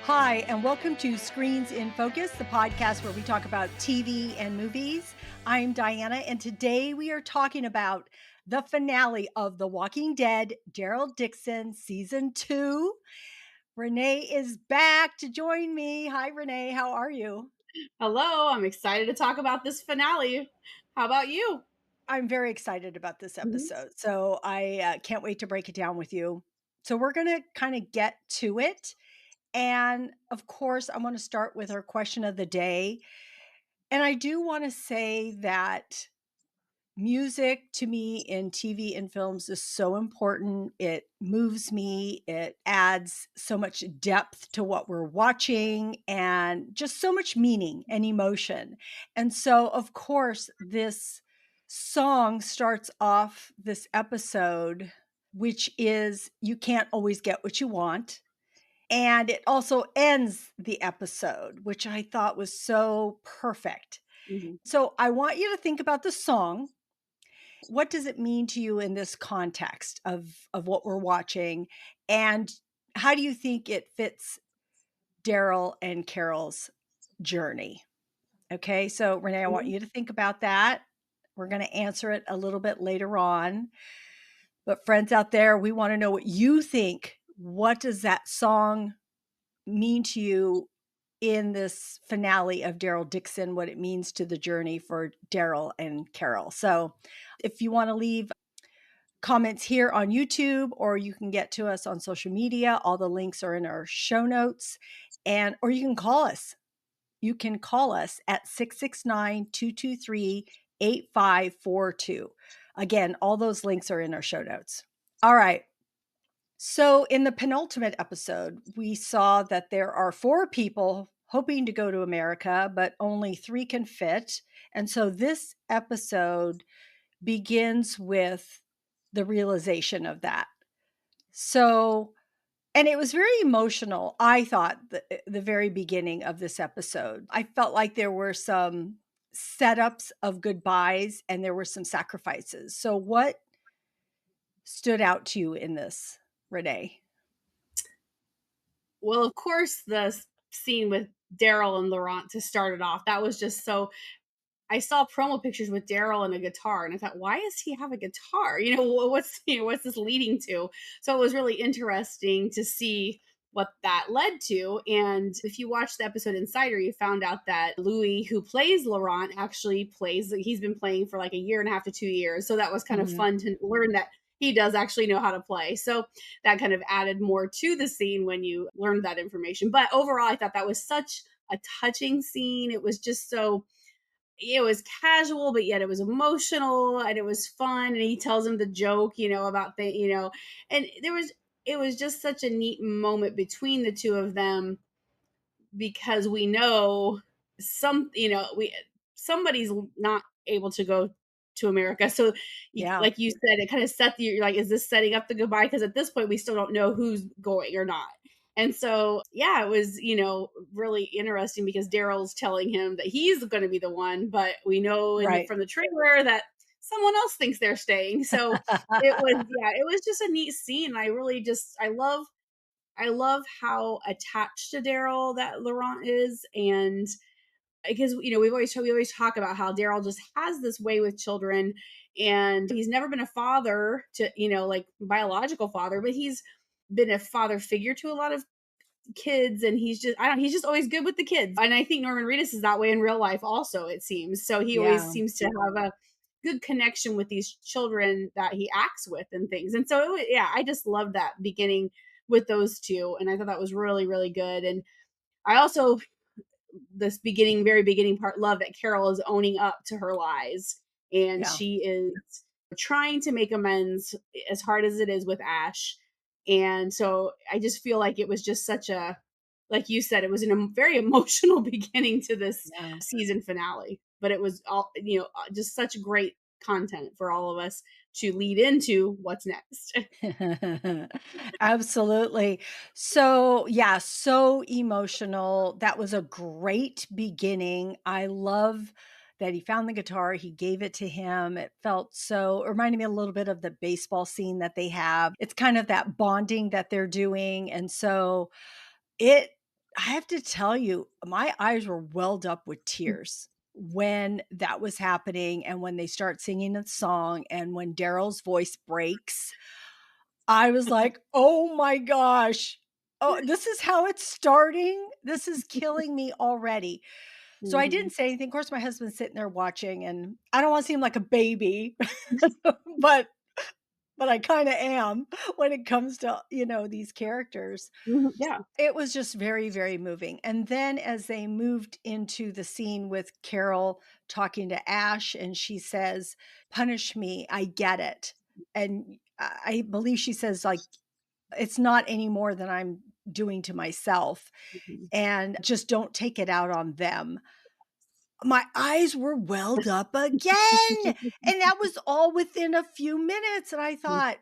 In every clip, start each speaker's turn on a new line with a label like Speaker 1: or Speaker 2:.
Speaker 1: Hi, and welcome to Screens in Focus, the podcast where we talk about TV and movies. I'm Diana, and today we are talking about the finale of The Walking Dead, Daryl Dixon, Season 2. Renee is back to join me. Hi, Renee. How are you?
Speaker 2: Hello, I'm excited to talk about this finale. How about you?
Speaker 1: I'm very excited about this
Speaker 2: Mhm.
Speaker 1: episode. So I can't wait to break it down with you. So we're going to kind of get to it. And of course, I want to start with our question of the day. And I do want to say that music to me in TV and films is so important. It moves me, it adds so much depth to what we're watching and just so much meaning and emotion. And so, of course, this song starts off this episode, which is You Can't Always Get What You Want. And it also ends the episode, which I thought was so perfect.
Speaker 2: Mhm.
Speaker 1: So I want you to think about the song. What does it mean to you in this context of what we're watching? And how do you think it fits Daryl and Carol's journey? Okay, so Renee, I want
Speaker 2: Mhm.
Speaker 1: you to think about that. We're going to answer it a little bit later on. But friends out there, we want to know what you think. What does that song mean to you in this finale of Daryl Dixon, what it means to the journey for Daryl and Carol? So if you want to leave comments here on YouTube, or you can get to us on social media, all the links are in our show notes. And or you can call us. You can call us at 669-223-8542. Again, all those links are in our show notes. All right. So, in the penultimate episode, we saw that there are 4 people hoping to go to America, but only 3 can fit. And so, this episode begins with the realization of that. So, and it was very emotional, I thought, the very beginning of this episode. I felt like there were some setups of goodbyes and there were some sacrifices. So, what stood out to you in this, Renee?
Speaker 2: Well, of course, scene with Daryl and Laurent to start it off. That was just so. I saw promo pictures with Daryl and a guitar, and I thought, why does he have a guitar? What's this leading to? So it was really interesting to see what that led to. And if you watched the episode Insider, you found out that Louis, who plays Laurent, actually plays. He's been playing for like a year and a half to 2 years. So that was kind of
Speaker 1: Mhm.
Speaker 2: fun to learn that he does actually know how to play. So that kind of added more to the scene when you learned that information. But overall, I thought that was such a touching scene. It was just so, it was casual, but yet it was emotional and it was fun. And he tells him the joke, about and it was just such a neat moment between the two of them, because we know somebody's not able to go to America. So,
Speaker 1: Yeah.
Speaker 2: like you said, it kind of you're like, is this setting up the goodbye? Because at this point, we still don't know who's going or not. And so, yeah, it was, really interesting because Daryl's telling him that he's going to be the one, but we know
Speaker 1: Right.
Speaker 2: from the trailer that someone else thinks they're staying. So it was just a neat scene. I love how attached to Daryl that Laurent is, and because we always talk about how Daryl just has this way with children, and he's never been a father to, like biological father, but he's been a father figure to a lot of kids, and he's just always good with the kids. And I think Norman Reedus is that way in real life also, it seems. So he always
Speaker 1: Yeah.
Speaker 2: seems to have a good connection with these children that he acts with and things. And so yeah, I just love that beginning with those two, and I thought that was really, really good. And I also, this very beginning part, love that Carol is owning up to her lies, and
Speaker 1: Yeah.
Speaker 2: she is trying to make amends as hard as it is with Ash. And so I just feel like it was just such a, like you said, it was a very emotional beginning to this
Speaker 1: Yeah.
Speaker 2: season finale, but it was all, just such great content for all of us to lead into what's next.
Speaker 1: Absolutely. So, yeah, so emotional. That was a great beginning. I love that he found the guitar, he gave it to him. It reminded me a little bit of the baseball scene that they have. It's kind of that bonding that they're doing. And so it I have to tell you, my eyes were welled up with tears when that was happening and when they start singing the song and when Daryl's voice breaks. I was like, "Oh my gosh. Oh, this is how it's starting? This is killing me already." So I
Speaker 2: Mhm.
Speaker 1: didn't say anything. Of course, my husband's sitting there watching, and I don't wanna seem like a baby, but but I kinda am when it comes to, these characters.
Speaker 2: Mhm, yeah.
Speaker 1: It was just very, very moving, and then as they moved into the scene with Carol talking to Ash, and she says, "Punish me, I get it." And I believe she says, like, "It's not any more than I'm doing to myself,
Speaker 2: Mhm.
Speaker 1: and just don't take it out on them." My eyes were welled up again, and that was all within a few minutes, and I thought,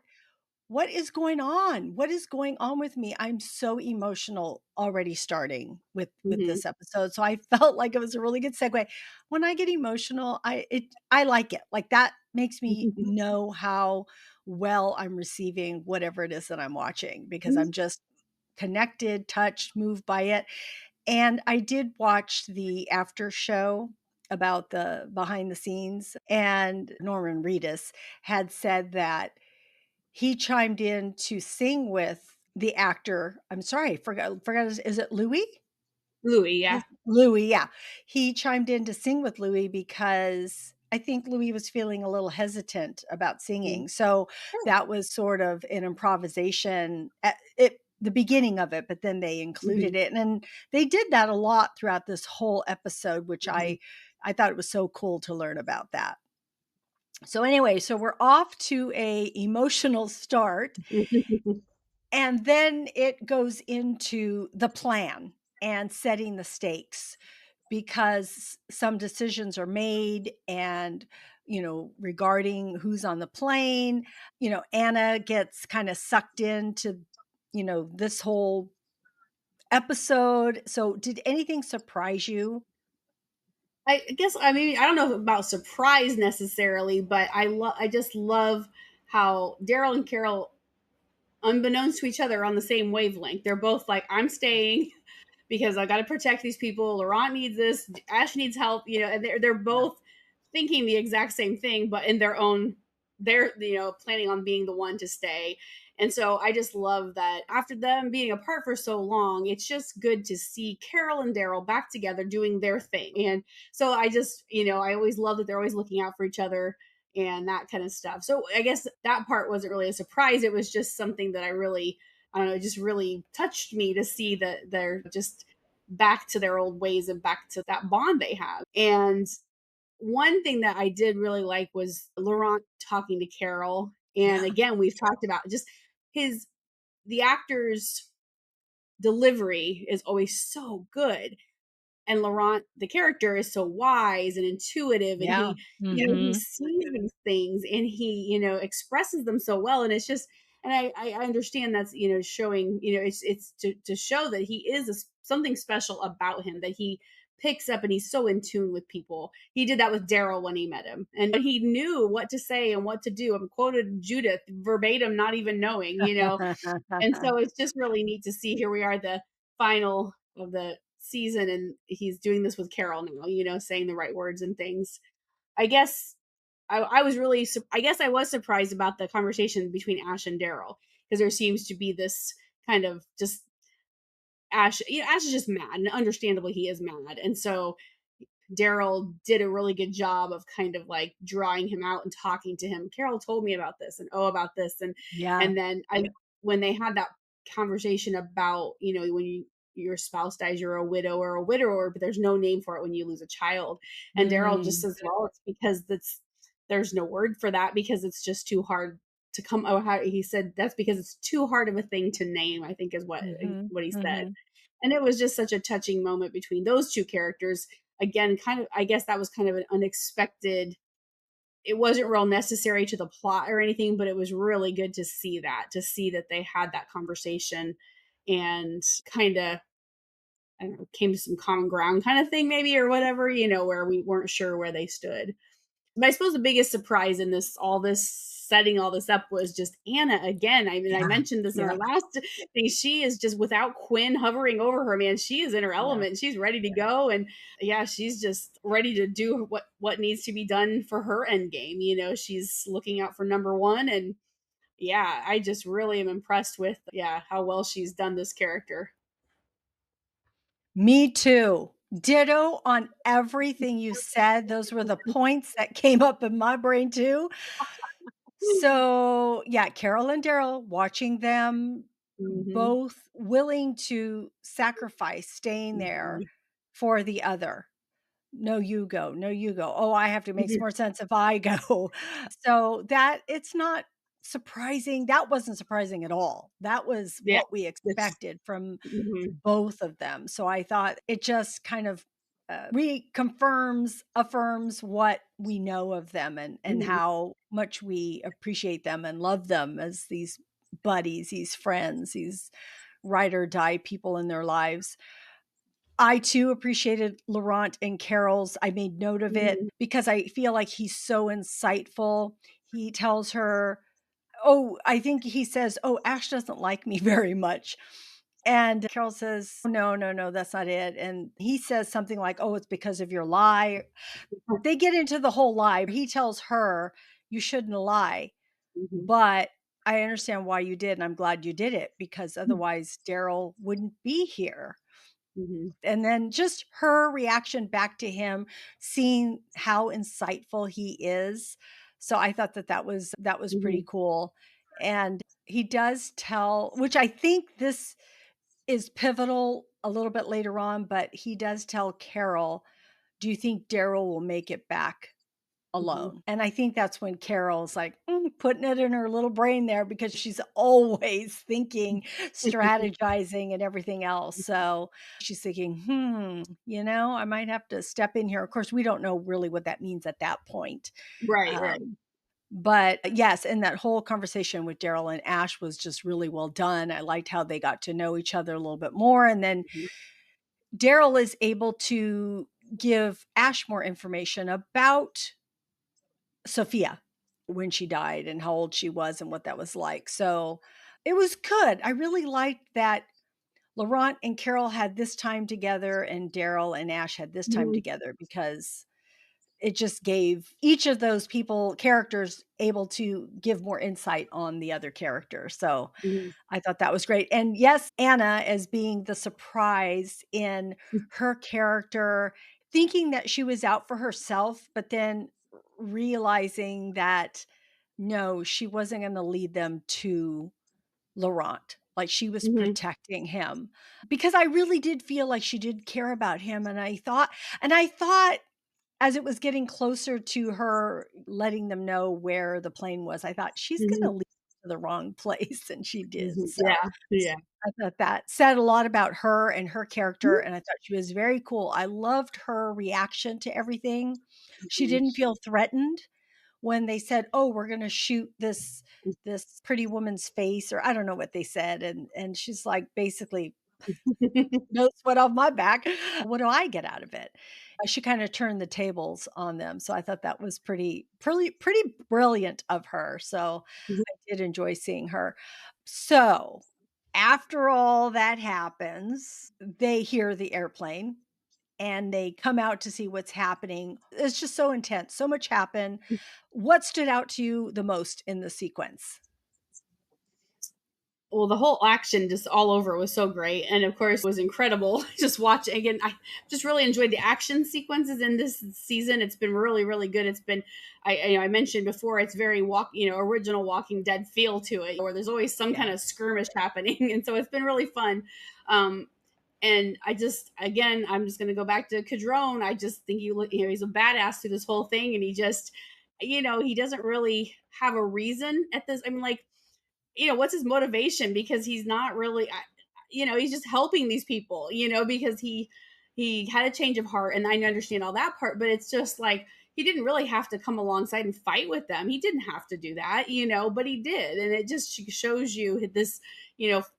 Speaker 1: "What is going on? What is going on with me?" I'm so emotional already starting with
Speaker 2: Mhm.
Speaker 1: this episode, so I felt like it was a really good segue. When I get emotional, I like it. Like, that makes me
Speaker 2: Mhm.
Speaker 1: know how well I'm receiving whatever it is that I'm watching because
Speaker 2: Mhm.
Speaker 1: I'm just connected, touched, moved by it. And I did watch the after show about the behind the scenes, and Norman Reedus had said that he chimed in to sing with the actor. I'm sorry, forgot his, is it Louis?
Speaker 2: Louis, yeah.
Speaker 1: Louis, yeah. He chimed in to sing with Louis because I think Louis was feeling a little hesitant about
Speaker 2: Mhm.
Speaker 1: singing. So
Speaker 2: Sure.
Speaker 1: that was sort of an improvisation at it the beginning of it, but then they
Speaker 2: Mhm.
Speaker 1: included it. And they did that a lot throughout this whole episode, which
Speaker 2: Mhm.
Speaker 1: I thought it was so cool to learn about that. So anyway, so we're off to a emotional start. And then it goes into the plan and setting the stakes because some decisions are made and, regarding who's on the plane, Anna gets kind of sucked into, this whole episode. So did anything surprise you?
Speaker 2: I guess I mean I don't know about surprise necessarily, but I just love how Daryl and Carol, unbeknownst to each other, are on the same wavelength. They're both like, I'm staying because I got to protect these people. Laurent needs this. Ash needs help. And they're
Speaker 1: Yeah.
Speaker 2: both thinking the exact same thing, but in their own, they're planning on being the one to stay. And so I just love that after them being apart for so long, it's just good to see Carol and Daryl back together doing their thing. And so I just, I always love that they're always looking out for each other and that kind of stuff. So I guess that part wasn't really a surprise. It was just something that I don't know, it just really touched me to see that they're just back to their old ways and back to that bond they have. And one thing that I did really like was Laurent talking to Carol. And
Speaker 1: Yeah.
Speaker 2: again, we've talked about just his the actor's delivery is always so good, and Laurent, the character, is so wise and intuitive, and
Speaker 1: Yeah.
Speaker 2: he
Speaker 1: Mhm.
Speaker 2: sees these things and he, expresses them so well. And it's just, and I understand that's, showing, it's to show that he is something special about him that he picks up and he's so in tune with people. He did that with Daryl when he met him, and he knew what to say and what to do. I'm quoted Judith verbatim, not even knowing. And so it's just really neat to see here we are, the final of the season, and he's doing this with Carol now, saying the right words and things. I guess I was really, I guess I was surprised about the conversation between Ash and Daryl because there seems to be this kind of just Ash is just mad, and understandably he is mad. And so Daryl did a really good job of kind of like drawing him out and talking to him. Carol told me about this and about this,
Speaker 1: Yeah.
Speaker 2: and then I when they had that conversation about when your spouse dies, you're a widow or a widower, but there's no name for it when you lose a child. And Daryl just
Speaker 1: Mm.
Speaker 2: says, well, it's because there's no word for that because it's just too hard to come. Oh, how he said that's because it's too hard of a thing to name. I think is
Speaker 1: Mhm.
Speaker 2: what he said,
Speaker 1: Mhm.
Speaker 2: and it was just such a touching moment between those two characters. Again, kind of, I guess that was kind of an unexpected, it wasn't real necessary to the plot or anything, but it was really good to see that they had that conversation and kind of, I don't know, came to some common ground kind of thing maybe, or whatever, where we weren't sure where they stood. But I suppose the biggest surprise in this setting all this up was just Anna again. I mean, I
Speaker 1: Yeah,
Speaker 2: mentioned this in our
Speaker 1: yeah,
Speaker 2: last thing. She is just, without Quinn hovering over her, man, she is in her
Speaker 1: yeah.
Speaker 2: element. She's ready to go. And yeah, she's just ready to do what needs to be done for her end game. She's looking out for number one. And yeah, I just really am impressed with, yeah, how well she's done this character.
Speaker 1: Me too. Ditto on everything you said. Those were the points that came up in my brain too. So, yeah, Carol and Daryl, watching them
Speaker 2: Mhm.
Speaker 1: both willing to sacrifice staying there
Speaker 2: Mhm.
Speaker 1: for the other. "No, you go. No, you go. Oh, I have to makes
Speaker 2: Mhm.
Speaker 1: more sense if I go." So, that it's not surprising. That wasn't surprising at all. That was
Speaker 2: Yeah.
Speaker 1: what we
Speaker 2: It's
Speaker 1: expected from
Speaker 2: Mhm.
Speaker 1: both of them. So, I thought it just kind of, reconfirms affirms what we know of them and
Speaker 2: Mhm.
Speaker 1: how much we appreciate them and love them as these buddies, these friends, these ride or die people in their lives. I too appreciated Laurent and Carol's. I made note of it
Speaker 2: Mhm.
Speaker 1: because I feel like he's so insightful. He tells her, oh, I think he says, "Oh, Ash doesn't like me very much." And Carol says, "No, no, no, that's not it." And he says something like, "Oh, it's because of your lie." They get into the whole lie. He tells her, "You shouldn't lie,
Speaker 2: Mhm.
Speaker 1: but I understand why you did, and I'm glad you did it because
Speaker 2: Mhm.
Speaker 1: otherwise Daryl wouldn't be here."
Speaker 2: Mhm.
Speaker 1: And then just her reaction back to him, seeing how insightful he is. So I thought that that was pretty
Speaker 2: Mhm.
Speaker 1: cool. And he does tell, which I think this is pivotal a little bit later on, but he does tell Carol, "Do you think Daryl will make it back
Speaker 2: Mhm.
Speaker 1: alone?" And I think that's when Carol's like, putting it in her little brain there because she's always thinking, strategizing, and everything else. So she's thinking, I might have to step in here. Of course, we don't know really what that means at that point.
Speaker 2: Right, right.
Speaker 1: But yes, and that whole conversation with Daryl and Ash was just really well done. I liked how they got to know each other a little bit more. And then
Speaker 2: Mhm.
Speaker 1: Daryl is able to give Ash more information about Sophia when she died and how old she was and what that was like. So it was good. I really liked that Laurent and Carol had this time together and Daryl and Ash had this time
Speaker 2: Mhm.
Speaker 1: together because it just gave each of those people characters able to give more insight on the other character. So
Speaker 2: Mhm.
Speaker 1: I thought that was great. And yes, Anna as being the surprise in her character, thinking that she was out for herself, but then realizing that no, she wasn't going to lead them to Laurent. Like she was
Speaker 2: Mhm.
Speaker 1: protecting him because I really did feel like she did care about him. And I thought as it was getting closer to her letting them know where the plane was, I thought she's
Speaker 2: Mhm.
Speaker 1: going to lead to the wrong place. And she did.
Speaker 2: Mhm.
Speaker 1: So
Speaker 2: Yeah, yeah.
Speaker 1: I thought that said a lot about her and her character,
Speaker 2: Mhm.
Speaker 1: and I thought she was very cool. I loved her reaction to everything. She
Speaker 2: Mhm.
Speaker 1: didn't feel threatened when they said, "Oh, we're gonna shoot this pretty woman's face," or I don't know what they said, and she's like, basically, "No sweat off my back. What do I get out of it?" She kinda turned the tables on them, so I thought that was pretty brilliant of her, so
Speaker 2: Mhm.
Speaker 1: I did enjoy seeing her. So, after all that happens, they hear the airplane, and they come out to see what's happening. It's just so intense, so much happened. What stood out to you the most in the sequence?
Speaker 2: Well, the whole action just all over was so great, and of course, it was incredible just watching again. I just really enjoyed the action sequences in this season. It's been really, really good. It's been, I mentioned before, it's very original Walking Dead feel to it, where there's always some
Speaker 1: Yeah.
Speaker 2: kind of skirmish happening, and so it's been really fun. Um, and I just, again, I'm just going to go back to Cadrone. I just think he's a badass through this whole thing, and he just, he doesn't really have a reason at this. I mean, like, what's his motivation? Because he's not really, he's just helping these people, because he had a change of heart, and I understand all that part, but it's just like he didn't really have to come alongside and fight with them. He didn't have to do that, but he did, and it just shows you this,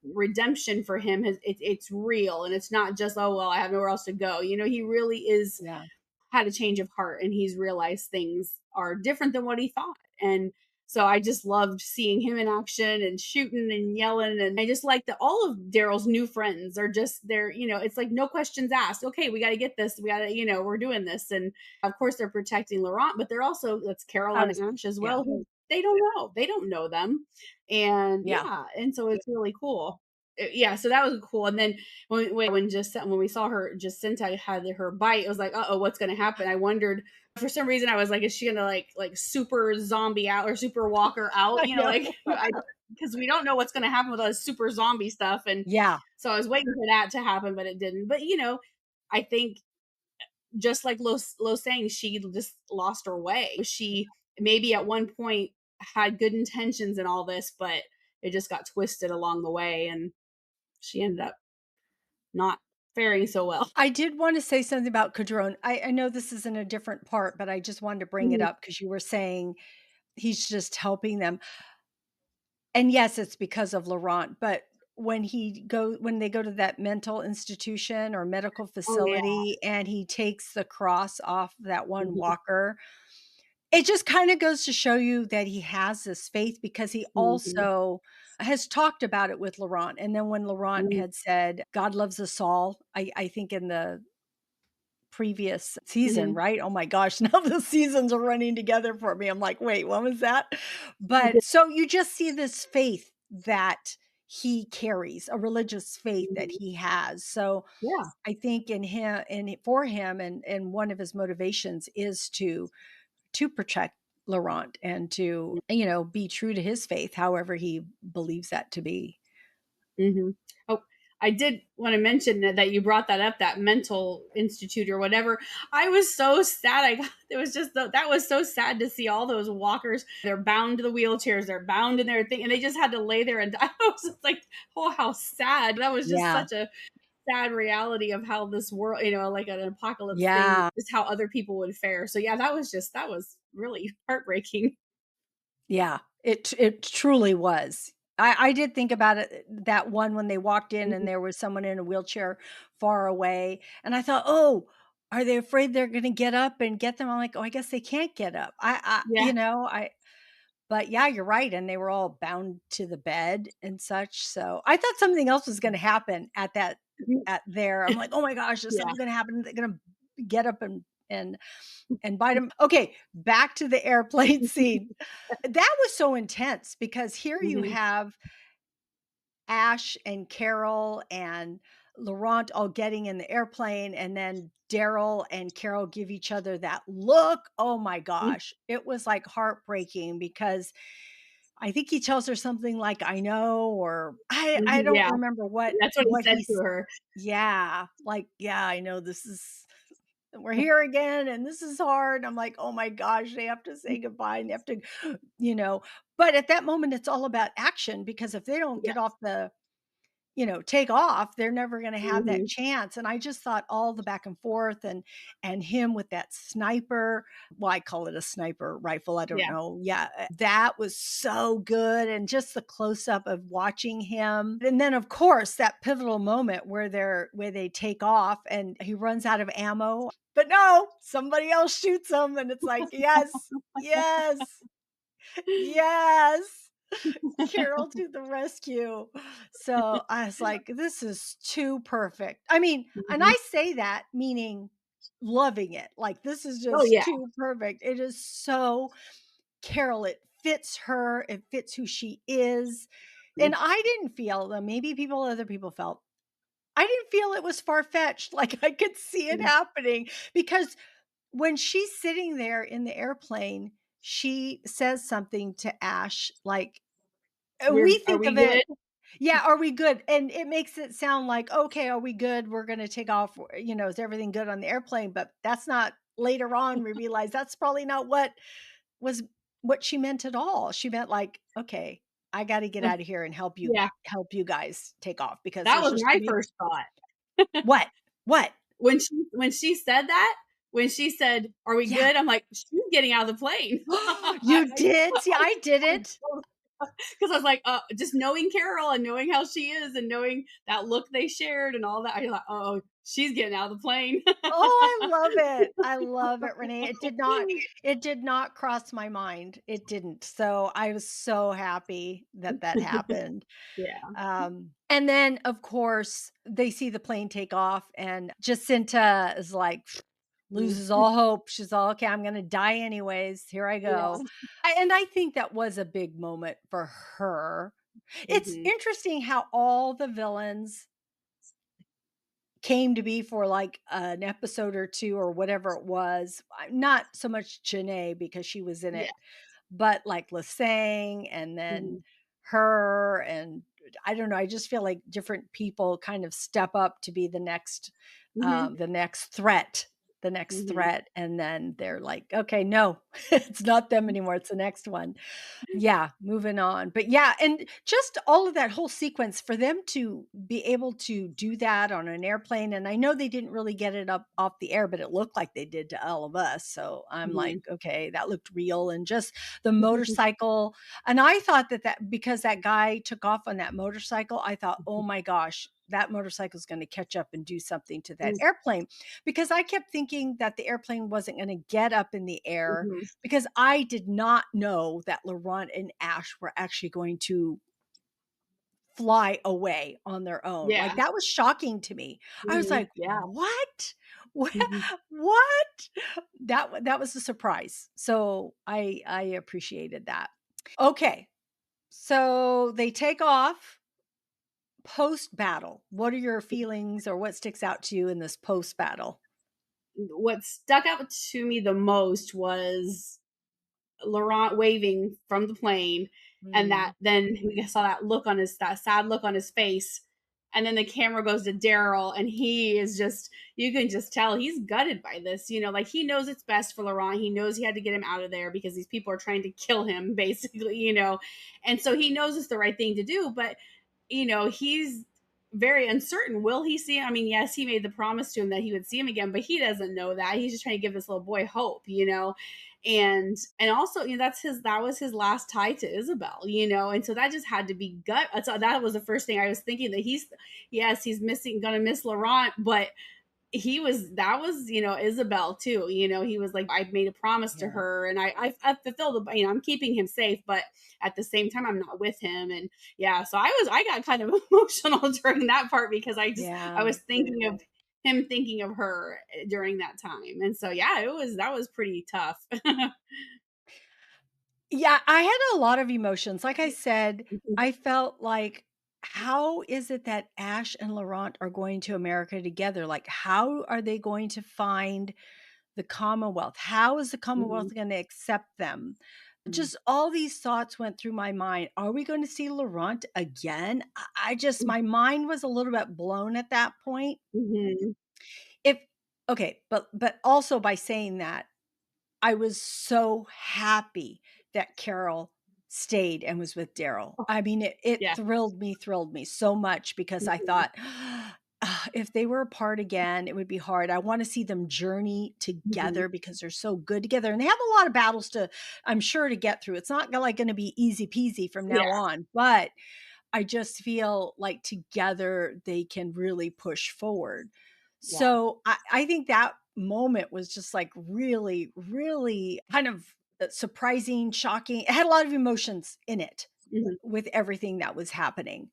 Speaker 2: redemption for him. It's real, and it's not just, oh well, I have nowhere else to go. He really is
Speaker 1: Yeah.
Speaker 2: had a change of heart, and he's realized things are different than what he thought, and So I just loved seeing him in action and shooting and yelling. And I just like that all of Daryl's new friends are just there, it's like no questions asked. Okay, we got to get this. We got to, we're doing this. And of course they're protecting Laurent, but they're also, that's Carol
Speaker 1: I
Speaker 2: and
Speaker 1: was
Speaker 2: Ash as
Speaker 1: yeah,
Speaker 2: well, who they don't know. They don't know them. And
Speaker 1: yeah.
Speaker 2: yeah, and so it's really cool. Yeah, so that was cool. And then when we saw her, Jacinta had her bite, it was like, oh, what's going to happen? I wondered for some reason. I was like, is she gonna like super zombie out or super walker out?
Speaker 1: I know.
Speaker 2: Like I because we don't know what's gonna happen with all this super zombie stuff. And
Speaker 1: Yeah.
Speaker 2: so I was waiting for that to happen, but it didn't. But I think just like Lo saying, she just lost her way. She maybe at one point had good intentions and all this, but it just got twisted along the way, and she ended up not faring so well.
Speaker 1: I did wanna say something about Cadron. I know this is in a different part, but I just wanted to bring it
Speaker 2: Mhm.
Speaker 1: up because you were saying he's just helping them. And yes, it's because of Laurent, but when they go to that mental institution or medical
Speaker 2: Oh yeah.
Speaker 1: facility and he takes the cross off that one
Speaker 2: Mhm.
Speaker 1: walker, it just kinda goes to show you that he has this faith because he
Speaker 2: Mhm.
Speaker 1: also has talked about it with Laurent, and then when Laurent
Speaker 2: Mhm.
Speaker 1: had said, "God loves us all," I think in the previous season,
Speaker 2: Mhm.
Speaker 1: right? Oh my gosh, now the seasons are running together for me. I'm like, "Wait, what was that?" But so you just see this faith that he carries, a religious faith that
Speaker 2: Mhm.
Speaker 1: he has. So
Speaker 2: Yeah.
Speaker 1: I think in him and for him and one of his motivations is to protect Laurent and to, be true to his faith, however he believes that to be.
Speaker 2: Mhm. Oh, I did wanna mention that you brought that up, that mental institute or whatever. I was so sad. I got it was just that was so sad to see all those walkers. They're bound to the wheelchairs, they're bound in their thing, and they just had to lay there and die. I was just like, "Oh, how sad." That was just
Speaker 1: Yeah.
Speaker 2: such a sad reality of how this world, like an apocalypse thing,
Speaker 1: Yeah.
Speaker 2: just how other people would fare. So, yeah, that was really heartbreaking.
Speaker 1: Yeah, it truly was. I did think about it that one when they walked in and
Speaker 2: Mhm.
Speaker 1: there was someone in a wheelchair far away, and I thought, "Oh, are they afraid they're gonna get up and get them?" I'm like, "Oh, I guess they can't get up."
Speaker 2: Yeah.
Speaker 1: I but yeah, you're right, and they were all bound to the bed and such, so I thought something else was gonna happen at there. I'm like, "Oh my gosh, is
Speaker 2: Yeah.
Speaker 1: something gonna happen? They're gonna get up and bite him." Okay, back to the airplane scene. That was so intense because here you
Speaker 2: Mhm.
Speaker 1: have Ash and Carol and Laurent all getting in the airplane, and then Daryl and Carol give each other that look. Oh my gosh. It was like heartbreaking because I think he tells her something like, "I know," or I
Speaker 2: Mhm.
Speaker 1: don't
Speaker 2: Yeah.
Speaker 1: remember
Speaker 2: That's what he
Speaker 1: what
Speaker 2: said to
Speaker 1: he's
Speaker 2: her.
Speaker 1: yeah, like, "Yeah, I know this is we're here again and this is hard." I'm like, "Oh my gosh, they have to say goodbye and they have to," you know, but at that moment, it's all about action because if they don't get
Speaker 2: Yes.
Speaker 1: off take off, they're never gonna have that
Speaker 2: Mhm.
Speaker 1: chance, and I just thought all the back and forth and him with that sniper well, I call it a sniper rifle, I don't
Speaker 2: Yeah.
Speaker 1: know, yeah, that was so good, and just the close-up of watching him, and then, of course, that pivotal moment where they take off and he runs out of ammo, but no, somebody else shoots him, and it's like, "Yes, yes, yes." Carol to the rescue. So, I was like, "This is too perfect." I mean, and
Speaker 2: Mhm.
Speaker 1: I say that meaning loving it, like, this is
Speaker 2: Oh,
Speaker 1: just
Speaker 2: yeah.
Speaker 1: too perfect. It is so Carol, it fits her, it fits who she is, and
Speaker 2: Mm.
Speaker 1: I didn't feel maybe other people felt, I didn't feel it was far-fetched, like, I could see it
Speaker 2: Mhm.
Speaker 1: happening because when she's sitting there in the airplane, she says something to Ash, like and we
Speaker 2: Are
Speaker 1: think
Speaker 2: we
Speaker 1: of it
Speaker 2: good?
Speaker 1: yeah, are we good? And it makes it sound like, "Okay, are we good? We're gonna take off, is everything good on the airplane?" But that's not later on, we realize that's probably not was what she meant at all. She meant like, "Okay, I gotta get out of here and
Speaker 2: Yeah.
Speaker 1: help you guys take off because
Speaker 2: That
Speaker 1: there's
Speaker 2: was
Speaker 1: just
Speaker 2: my
Speaker 1: gonna be"
Speaker 2: first thought.
Speaker 1: What? What?
Speaker 2: When she said that, when she said, "Are we
Speaker 1: Yeah.
Speaker 2: good?" I'm like, "She's getting out of the plane."
Speaker 1: You did? See, I didn't.
Speaker 2: 'Cause I was like, just knowing Carol and knowing how she is and knowing that look they shared and all that, I thought, "Oh, she's getting out of the plane.
Speaker 1: Oh, I love it. I love it, Renee. It did not cross my mind. It didn't. So, I was so happy that that happened.
Speaker 2: Yeah.
Speaker 1: And then, of course, they see the plane take off, and Jacinta is like,
Speaker 2: Mhm.
Speaker 1: loses all hope. She's all, "Okay, I'm gonna die anyways. Here I
Speaker 2: Yeah.
Speaker 1: go." And I think that was a big moment for her. It's
Speaker 2: Mhm.
Speaker 1: interesting how all the villains came to be for, like, an episode or 2 or whatever it was. Not so much Janae because she was in
Speaker 2: Yeah.
Speaker 1: it, but, like, Lasang and then
Speaker 2: Mhm.
Speaker 1: her, and I don't know, I just feel like different people kind of step up to be
Speaker 2: Mhm.
Speaker 1: the next threat,
Speaker 2: Mhm.
Speaker 1: and then they're like, "Okay, no, it's not them anymore, it's the next one." Yeah, moving on. But yeah, and just all of that whole sequence for them to be able to do that on an airplane, and I know they didn't really get it up off the air, but it looked like they did to all of us. So I'm like,
Speaker 2: Mhm.
Speaker 1: okay, that looked real. And just the
Speaker 2: Mhm.
Speaker 1: motorcycle. And I thought that because that guy took off on that motorcycle, I thought, oh my gosh, that motorcycle is going to catch up and do something to that airplane, because I kept thinking that the airplane wasn't going to get up in the air,
Speaker 2: Mhm.
Speaker 1: because I did not know that Laurent and Ash were actually going to fly away on their own. Like,
Speaker 2: Yeah.
Speaker 1: that was shocking to me. I was
Speaker 2: Mhm.
Speaker 1: like,
Speaker 2: Yeah.
Speaker 1: "What? What?
Speaker 2: Mhm.
Speaker 1: What?" That was a surprise. So I appreciated that. Okay. So they take off post battle. What are your feelings, or what sticks out to you in this post battle?
Speaker 2: What stuck out to me the most was Laurent waving from the plane, and that
Speaker 1: Mm,
Speaker 2: then we saw that sad look on his face, and then the camera goes to Daryl, and he is just you can just tell he's gutted by this, like he knows it's best for Laurent. He knows he had to get him out of there because these people are trying to kill him, basically, and so he knows it's the right thing to do, but he's very uncertain. Will he see him? I mean, yes, he made the promise to him that he would see him again, but he doesn't know that. He's just trying to give this little boy hope. And also, that was his last tie to Isabel. And so that just had to be so that was the first thing I was thinking, that he's missing, gonna miss Laurent, but that was Isabel too. He was like, I made a promise to
Speaker 1: yeah.
Speaker 2: her, and I fulfilled I'm keeping him safe, but at the same time I'm not with him. And yeah, so I got kind of emotional during that part, because I
Speaker 1: Yeah.
Speaker 2: was thinking of him, thinking of her during that time. And so yeah, that was pretty tough.
Speaker 1: Yeah, I had a lot of emotions. Like I said, I felt like, how is it that Ash and Laurent are going to America together? Like, how are they going to find the Commonwealth? How is the
Speaker 2: Mhm,
Speaker 1: Commonwealth going to accept them?
Speaker 2: mhm,
Speaker 1: Just all these thoughts went through my mind. Are we going to see Laurent again? I just, my mind was a little bit blown at that point.
Speaker 2: mhm,
Speaker 1: If, okay, but also by saying that, I was so happy that Carol stayed and was with Daryl. I mean, it
Speaker 2: yeah.
Speaker 1: thrilled me so much, because I
Speaker 2: Mhm,
Speaker 1: thought, if they were apart again, it would be hard. I wanna see them journey
Speaker 2: mhm,
Speaker 1: together because they're so good together, and they have a lot of battles I'm sure, to get through. It's not like gonna be easy peasy from now
Speaker 2: yeah,
Speaker 1: on, but I just feel like together they can really push forward.
Speaker 2: yeah.
Speaker 1: So I think that moment was just like really, really kind of surprising, shocking. It had a lot of emotions in it
Speaker 2: Mhm,
Speaker 1: with everything that was happening.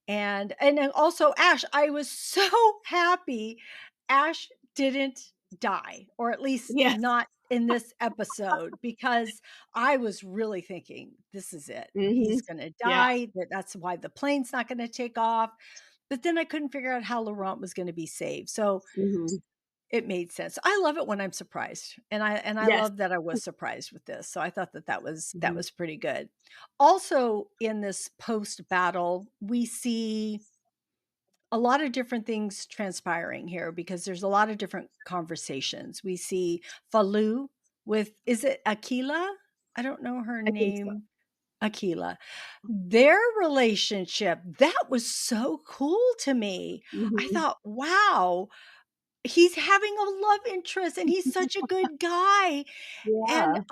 Speaker 1: And then also Ash, I was so happy Ash didn't die, or at least
Speaker 2: yeah.
Speaker 1: not in this episode, because I was really thinking, this is it. He's
Speaker 2: Mhm,
Speaker 1: gonna
Speaker 2: yeah.
Speaker 1: die. That's why the plane's not gonna take off. But then I couldn't figure out how Laurent was gonna be saved. So
Speaker 2: Mhm,
Speaker 1: it made sense. I love it when I'm surprised, and I
Speaker 2: yes.
Speaker 1: love that I was surprised with this. So I thought that
Speaker 2: Mhm,
Speaker 1: was pretty good. Also, in this post battle, we see a lot of different things transpiring here, because there's a lot of different conversations. We see Falu with, is it Aquila? I don't know her
Speaker 2: I think so.
Speaker 1: name. Aquila. Their relationship, that was so cool to me. I
Speaker 2: Mhm,
Speaker 1: thought, wow, he's having a love interest and he's such a good guy. And
Speaker 2: yeah.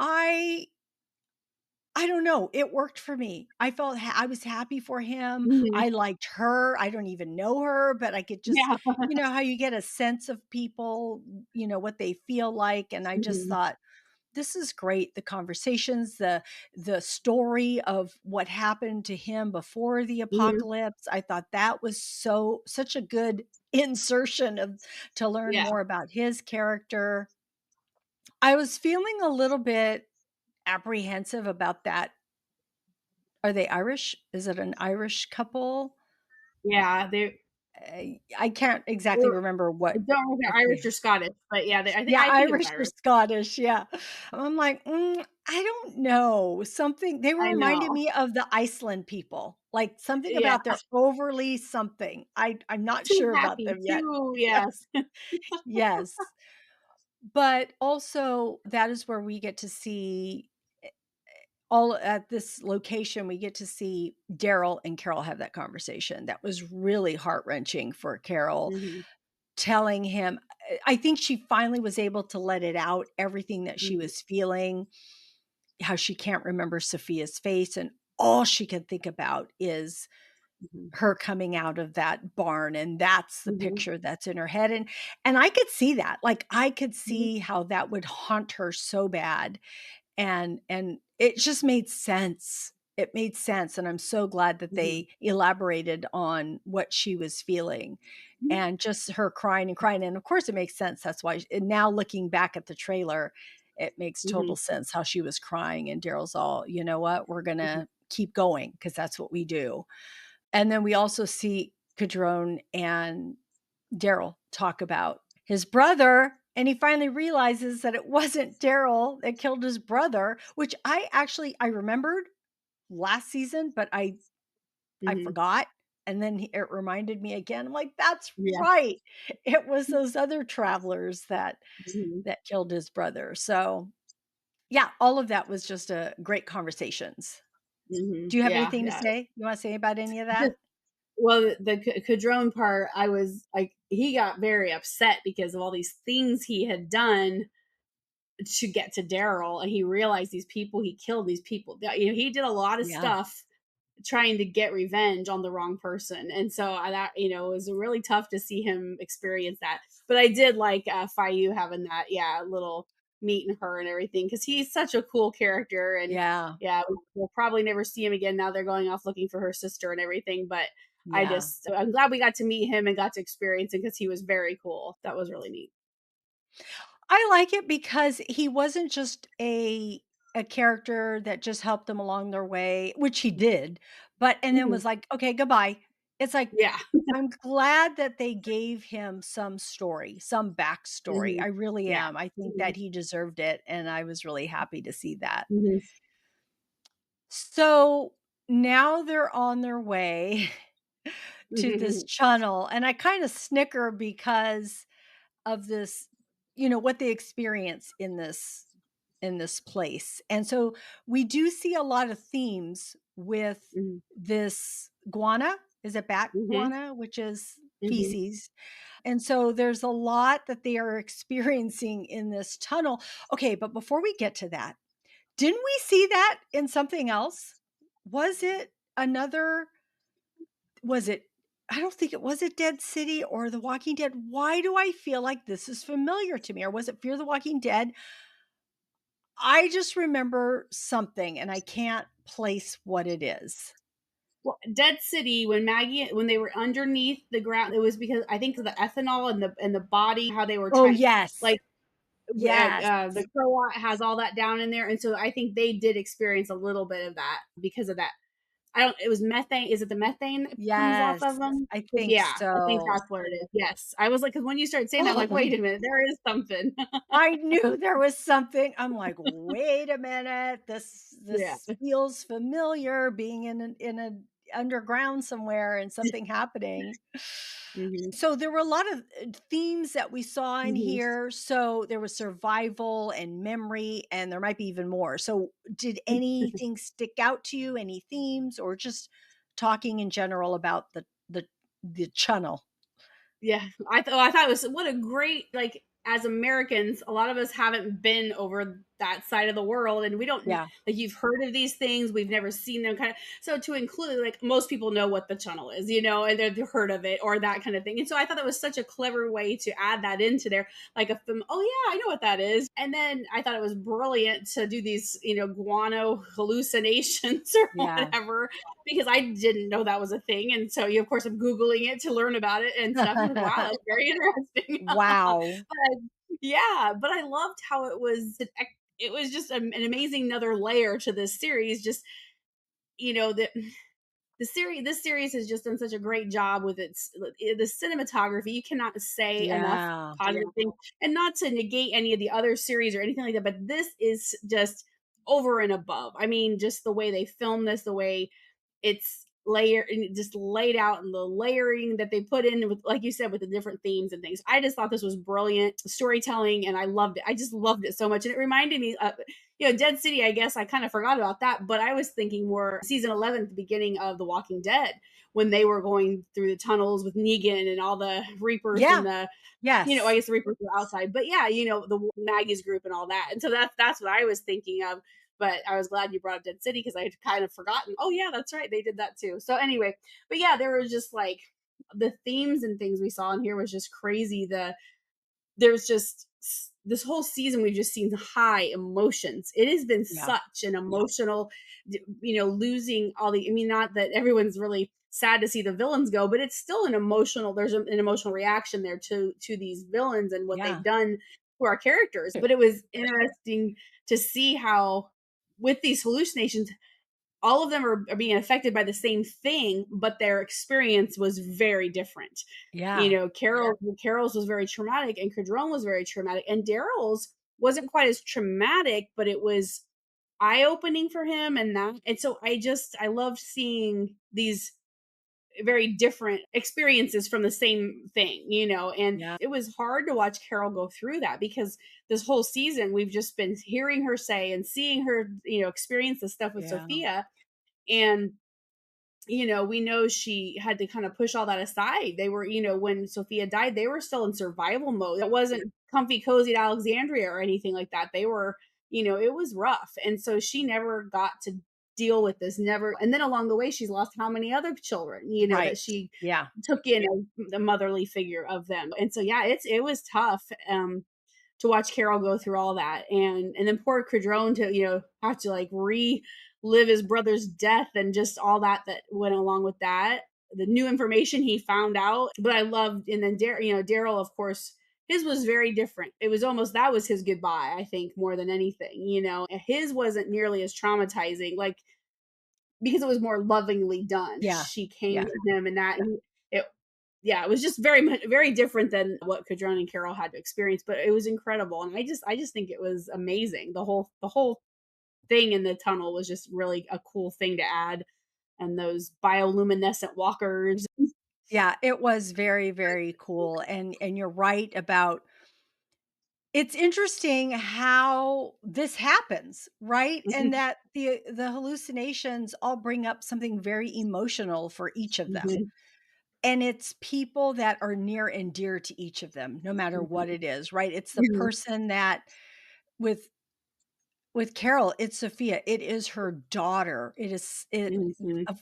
Speaker 1: I don't know, it worked for me. I felt I was happy for him.
Speaker 2: Mhm.
Speaker 1: I liked her. I don't even know her, but I could just,
Speaker 2: Yeah.
Speaker 1: how you get a sense of people, what they feel like, and I just
Speaker 2: Mhm.
Speaker 1: thought, "This is great." The conversations, the story of what happened to him before the
Speaker 2: Mhm.
Speaker 1: apocalypse, I thought that was such a good insertion of to learn
Speaker 2: Yeah.
Speaker 1: more about his character. I was feeling a little bit apprehensive about that. Are they Irish? Is it an Irish couple?
Speaker 2: Yeah,
Speaker 1: I can't exactly
Speaker 2: or
Speaker 1: remember
Speaker 2: I
Speaker 1: what
Speaker 2: don't know if they're Irish or
Speaker 1: ethnicity.
Speaker 2: Scottish, but yeah,
Speaker 1: Yeah,
Speaker 2: I think it's
Speaker 1: Irish or
Speaker 2: Irish.
Speaker 1: Scottish, yeah. I'm like, I don't know, something they were
Speaker 2: I
Speaker 1: reminding
Speaker 2: know.
Speaker 1: me of the Iceland people, like, something
Speaker 2: Yeah.
Speaker 1: about their overly something. I'm not
Speaker 2: Too
Speaker 1: sure about
Speaker 2: happy,
Speaker 1: them yet.
Speaker 2: too
Speaker 1: Yeah,
Speaker 2: yes.
Speaker 1: yes, but also that is where we get to see all at this location, we get to see Daryl and Carol have that conversation. That was really heart-wrenching for Carol,
Speaker 2: Mhm.
Speaker 1: telling him I think she finally was able to let it out, everything that she
Speaker 2: Mhm.
Speaker 1: was feeling, how she can't remember Sophia's face, and all she can think about is
Speaker 2: Mhm.
Speaker 1: her coming out of that barn, and that's the
Speaker 2: Mhm.
Speaker 1: picture that's in her head, and I could see that, like, I could
Speaker 2: Mhm.
Speaker 1: see how that would haunt her so bad, and it just made sense. It made sense, and I'm so glad that
Speaker 2: Mhm.
Speaker 1: they elaborated on what she was feeling,
Speaker 2: Mhm.
Speaker 1: and just her crying and crying, and of course, it makes sense, that's why and now looking back at the trailer, it makes total
Speaker 2: Mhm.
Speaker 1: sense how she was crying, and Daryl's all, "You know what? We're
Speaker 2: Mhm.
Speaker 1: gonna keep going because that's what we do." And then we also see Cadrone and Daryl talk about his brother, and he finally realizes that it wasn't Daryl that killed his brother, which I remembered last season, but I
Speaker 2: Mhm.
Speaker 1: forgot, and then it reminded me again. I'm like, "That's
Speaker 2: Yeah.
Speaker 1: right. It was those other travelers
Speaker 2: Mhm.
Speaker 1: that killed his brother." So, yeah, all of that was just a great conversations.
Speaker 2: Mhm.
Speaker 1: Do you have
Speaker 2: Yeah,
Speaker 1: anything to
Speaker 2: yeah.
Speaker 1: say? You wanna say about any of that?
Speaker 2: Just well, the Cadrone part, I was like he got very upset because of all these things he had done to get to Daryl, and he realized these people he killed, these people that he did a lot of
Speaker 1: Yeah.
Speaker 2: stuff trying to get revenge on the wrong person. And so that it was really tough to see him experience that. But I did like Fayu having that little meet and her and everything because he's such a cool character. And
Speaker 1: Yeah.
Speaker 2: yeah, we'll probably never see him again. Now they're going off looking for her sister and everything. But
Speaker 1: Yeah.
Speaker 2: I'm glad we got to meet him and got to experience it because he was very cool. That was really neat.
Speaker 1: I like it because he wasn't just a character that just helped them along their way, which he did, but and then
Speaker 2: Mhm.
Speaker 1: was like, "Okay, goodbye." It's like,
Speaker 2: Yeah.
Speaker 1: I'm glad that they gave him some story, some backstory.
Speaker 2: Hmm.
Speaker 1: I really
Speaker 2: Yeah.
Speaker 1: am. I think
Speaker 2: Hmm.
Speaker 1: that he deserved it, and I was really happy to see that.
Speaker 2: Hmm.
Speaker 1: So, now they're on their way to this
Speaker 2: Hmm.
Speaker 1: channel, and I kinda snicker because of this, what they experience in this place. And so we do see a lot of themes with
Speaker 2: Hmm.
Speaker 1: this guana. Is it bat
Speaker 2: Hmm.
Speaker 1: guana, which is
Speaker 2: Hmm.
Speaker 1: feces? And so there's a lot that they are experiencing in this tunnel. Okay, but before we get to that, didn't we see that in something else? Was it another was it I don't think it was it Dead City or The Walking Dead? Why do I feel like this is familiar to me? Or was it Fear the Walking Dead? I just remember something and I can't place what it is.
Speaker 2: Well, Dead City, when they were underneath the ground, it was because I think of the ethanol and the body, how they were
Speaker 1: Oh,
Speaker 2: trying,
Speaker 1: yes.
Speaker 2: like
Speaker 1: Yes.
Speaker 2: the Croat has all that down in there, and so I think they did experience a little bit of that because of that. I don't. It was methane. Is it the methane that comes off
Speaker 1: Yes.
Speaker 2: of them?
Speaker 1: I
Speaker 2: 'Cause,
Speaker 1: think
Speaker 2: yeah, I think
Speaker 1: so.
Speaker 2: that's what it is. Yes, I was like, because when you started saying that, I'm like, wait a minute, there is something.
Speaker 1: I knew there was something. I'm like, "Wait a minute.
Speaker 2: Yeah.
Speaker 1: This feels familiar being in a underground somewhere and something happening."
Speaker 2: Hmm.
Speaker 1: So there were a lot of themes that we saw in
Speaker 2: Hmm.
Speaker 1: here. So there was survival and memory, and there might be even more. So did anything stick out to you? Any themes, or just talking in general about the channel?
Speaker 2: Yeah, I thought it was what a great, like, as Americans, a lot of us haven't been over. that side of the world, and we don't
Speaker 1: Yeah.
Speaker 2: like, you've heard of these things, we've never seen them, kind of. So to include, like, most people know what the channel is, and they've heard of it or that kind of thing. And so I thought that was such a clever way to add that into there, like a film. Oh yeah, I know what that is. And then I thought it was brilliant to do these, guano hallucinations or
Speaker 1: Yeah.
Speaker 2: whatever, because I didn't know that was a thing. And so you, of course, I'm Googling it to learn about it and stuff. I'm like, wow, that's very interesting.
Speaker 1: Wow.
Speaker 2: But yeah, but I loved how it was just an amazing another layer to this series. Just, that this series has just done such a great job with the cinematography. You cannot say enough
Speaker 1: Yeah.
Speaker 2: positive things, and not to negate any of the other series or anything like that, but this is just over and above. I mean, just the way they film this, the way it's and just laid out, and the layering that they put in with, like you said, with the different themes and things. I just thought this was brilliant storytelling, and I loved it. I just loved it so much. And it reminded me of, Dead City. I guess I kind of forgot about that, but I was thinking more season 11 at the beginning of The Walking Dead, when they were going through the tunnels with Negan and all the Reapers
Speaker 1: Yeah.
Speaker 2: and I
Speaker 1: Yes.
Speaker 2: guess the Reapers were outside, but yeah, the Maggie's group and all that. And so that's what I was thinking of. But I was glad you brought up Dead City, because I had kind of forgotten. Oh yeah, that's right, they did that too. So anyway, but yeah, there was just like the themes and things we saw in here was just crazy. There's just this whole season we've just seen high emotions. It has been
Speaker 1: Yeah.
Speaker 2: such an emotional, losing all the. I mean, not that everyone's really sad to see the villains go, but it's still an emotional. There's an emotional reaction there to these villains and what they've
Speaker 1: Yeah.
Speaker 2: done to our characters. But it was interesting to see how, with these hallucinations, all of them are being affected by the same thing, but their experience was very different.
Speaker 1: Yeah.
Speaker 2: Carol's was very traumatic, and Cadron was very traumatic, and Daryl's wasn't quite as traumatic, but it was eye opening for him, and so I loved seeing these very different experiences from the same thing, and
Speaker 1: Yeah.
Speaker 2: it was hard to watch Carol go through that, because this whole season we've just been hearing her say and seeing her, experience the stuff with
Speaker 1: Yeah.
Speaker 2: Sophia. And we know she had to kind of push all that aside. They were, when Sophia died, they were still in survival mode. It wasn't comfy cozy to Alexandria or anything like that. They were, it was rough. And so she never got to deal with this, never. And then along the way, she's lost how many other children, that
Speaker 1: Right.
Speaker 2: she
Speaker 1: Yeah.
Speaker 2: took in as the motherly figure of them. And so, yeah, it was tough. To watch Carol go through all that, and then poor Cadron to, have to like relive his brother's death, and just all that went along with that. The new information he found out, but I loved. And then Daryl, of course, his was very different. It was almost, that was his goodbye, I think, more than anything. His wasn't nearly as traumatizing, like, because it was more lovingly done.
Speaker 1: Yeah.
Speaker 2: She came
Speaker 1: Yeah.
Speaker 2: to him, and it yeah, it was just very much very different than what Cadron and Carol had to experience, but it was incredible. And I just think it was amazing. The whole thing in the tunnel was just really a cool thing to add, and those bioluminescent walkers.
Speaker 1: Yeah, it was very, very cool, and you're right about it's interesting how this happens, right? And
Speaker 2: Mhm,
Speaker 1: that the hallucinations all bring up something very emotional for each of them.
Speaker 2: mhm,
Speaker 1: And it's people that are near and dear to each of them, no matter what
Speaker 2: mhm,
Speaker 1: it is, right? It's the
Speaker 2: mhm,
Speaker 1: person that with with Carol, it's Sophia. It is her daughter. It is it
Speaker 2: mhm,
Speaker 1: of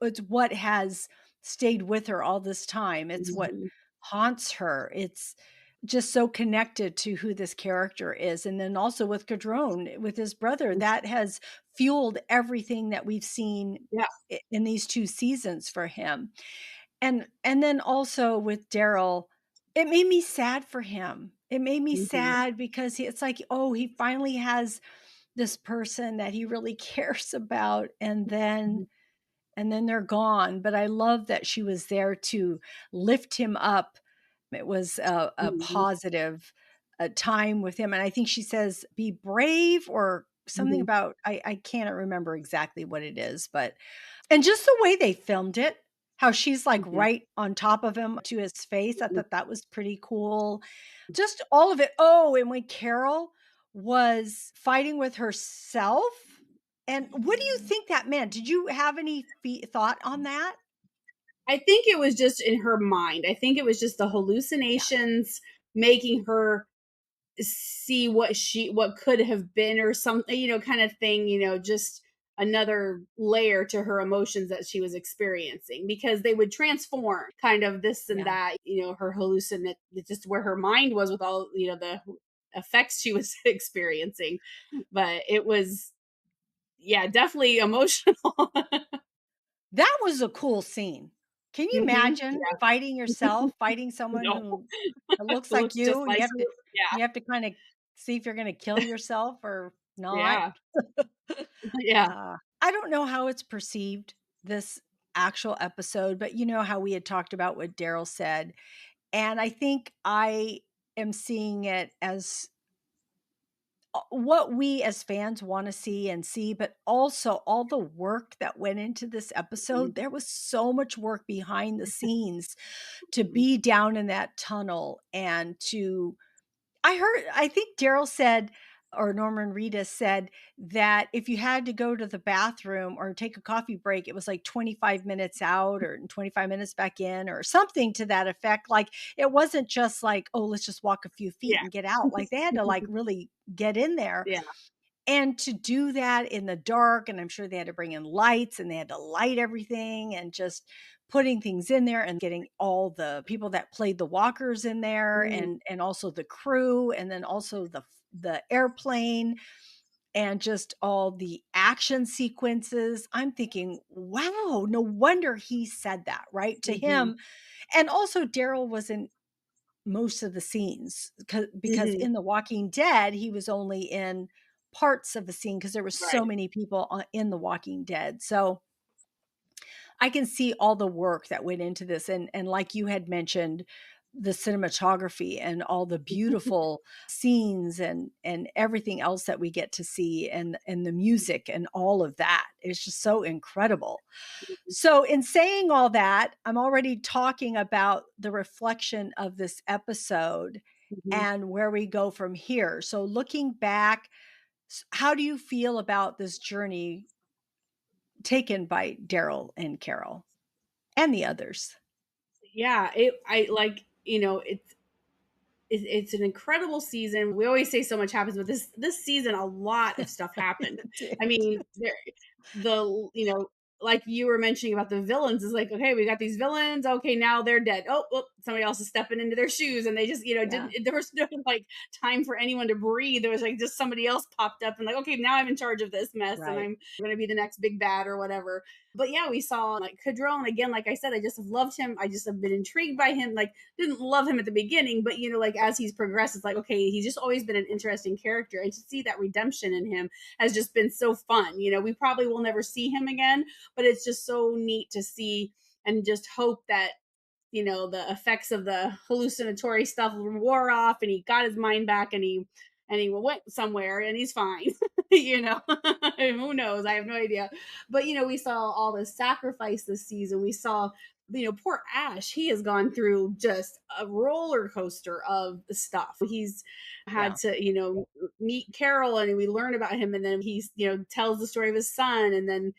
Speaker 1: it's what has stayed with her all this time. It's what
Speaker 2: mhm,
Speaker 1: haunts her. It's just so connected to who this character is. And then also with Cadron, with his brother,
Speaker 2: mhm.
Speaker 1: that has fueled everything that we've seen
Speaker 2: Yeah.
Speaker 1: in these 2 seasons for him. And then also with Daryl, it made me sad for him. It made me
Speaker 2: Mhm,
Speaker 1: sad because it's like, oh, he finally has this person that he really cares about,
Speaker 2: mhm,
Speaker 1: and then they're gone. But I love that she was there to lift him up. It was a
Speaker 2: mhm,
Speaker 1: positive time with him. And I think she says, be brave or something
Speaker 2: mhm,
Speaker 1: about, I can't remember exactly what it is, but and just the way they filmed it, how she's, like,
Speaker 2: mhm,
Speaker 1: right on top of him to his face, I
Speaker 2: mhm.
Speaker 1: thought that was pretty cool. Just all of it. Oh, and when Carol was fighting with herself, and what do you think that meant? Did you have any thought on that?
Speaker 2: I think it was just in her mind. I think it was just the
Speaker 1: Yeah,
Speaker 2: hallucinations making her see what could have been or something, kind of thing, just another layer to her emotions that she was experiencing, because they would transform kind of this and
Speaker 1: Yeah.
Speaker 2: that, her hallucinate, just where her mind was with all, the effects she was experiencing. But it was, yeah, definitely emotional.
Speaker 1: That was a cool scene. Can you
Speaker 2: Mhm.
Speaker 1: imagine
Speaker 2: Yeah.
Speaker 1: fighting yourself, fighing someone
Speaker 2: No.
Speaker 1: who looks like
Speaker 2: Looks just
Speaker 1: you, and
Speaker 2: like you. Yeah.
Speaker 1: you have to kinda see if you're gonna kill yourself or not?
Speaker 2: Yeah. Yeah.
Speaker 1: I don't know how it's perceived, this actual episode, but you know how we had talked about what Daryl said, and I think I am seeing it as what we as fans wanna see, but also all the work that went into this episode.
Speaker 2: Mhm.
Speaker 1: There was so much work behind the scenes to
Speaker 2: Mhm.
Speaker 1: be down in that tunnel and to I think Daryl said, or Norman Reedus said, that if you had to go to the bathroom or take a coffee break, it was like 25 minutes out or 25 minutes back in or something to that effect. Like, it wasn't just like, "Oh, let's just walk a few feet
Speaker 2: Yeah.
Speaker 1: and get out." Like, they had to, like, really get in there.
Speaker 2: Yeah.
Speaker 1: And to do that in the dark, and I'm sure they had to bring in lights and they had to light everything and just putting things in there and getting all the people that played the walkers in there
Speaker 2: Mhm.
Speaker 1: and also the crew and then also the airplane and just all the action sequences. I'm thinking, wow, no wonder he said that, right? To
Speaker 2: Mhm.
Speaker 1: him. And also Daryl was in most of the scenes because
Speaker 2: Mhm.
Speaker 1: in The Walking Dead, he was only in parts of the scene because there was so
Speaker 2: Right.
Speaker 1: many people in The Walking Dead. So I can see all the work that went into this, and like you had mentioned, the cinematography and all the beautiful scenes and everything else that we get to see and the music and all of that. It's just so incredible. So, in saying all that, I'm already talking about the reflection of this episode
Speaker 2: Mhm.
Speaker 1: and where we go from here. So, looking back, how do you feel about this journey taken by Daryl and Carol and the others?
Speaker 2: Yeah, I like, it's an incredible season. We always say so much happens, but this season a lot of stuff happened.
Speaker 1: It did.
Speaker 2: I mean, like you were mentioning about the villains, is like, okay, we got these villains. Okay, now they're dead. Oh, well, somebody else is stepping into their shoes, and they just,
Speaker 1: Yeah,
Speaker 2: didn't. There was no like time for anyone to breathe. There was like just somebody else popped up and like, okay, now I'm in charge of this mess, and
Speaker 1: right.
Speaker 2: I'm going to be the next big bad or whatever. But yeah, we saw like Cadron again. Like I said, I just have loved him. I just have been intrigued by him. Like, didn't love him at the beginning, but like as he's progressed, it's like, okay, he's just always been an interesting character, and to see that redemption in him has just been so fun. We probably will never see him again, but it's just so neat to see, and just hope that the effects of the hallucinatory stuff wore off and he got his mind back, and he went somewhere and he's fine. Who knows, I have no idea. But we saw all the sacrifice this season. We saw, poor Ash, he has gone through just a roller coaster of stuff. He's had
Speaker 1: Yeah.
Speaker 2: to meet Carol, and we learn about him, and then he's tells the story of his son, and then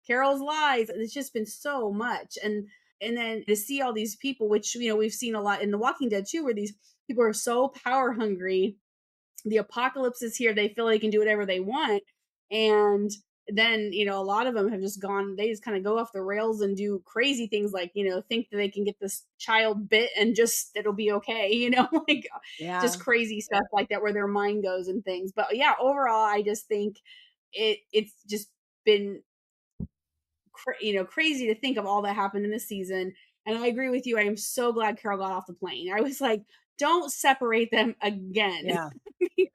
Speaker 2: Carol's lies. It's just been so much. And then to see all these people, which we've seen a lot in The Walking Dead too, where these people are so power hungry. The apocalypse is here, they feel they can do whatever they want. And then a lot of them have just gone, they just kind of go off the rails and do crazy things, like think that they can get this child bit and just it'll be okay. Like just
Speaker 1: Yeah.
Speaker 2: crazy stuff like that, where their mind goes and things. But yeah, overall I just think it's just been crazy to think of all that happened in this season. And I agree with you. I am so glad Carol got off the plane. I was like, don't separate them again.
Speaker 1: Yeah.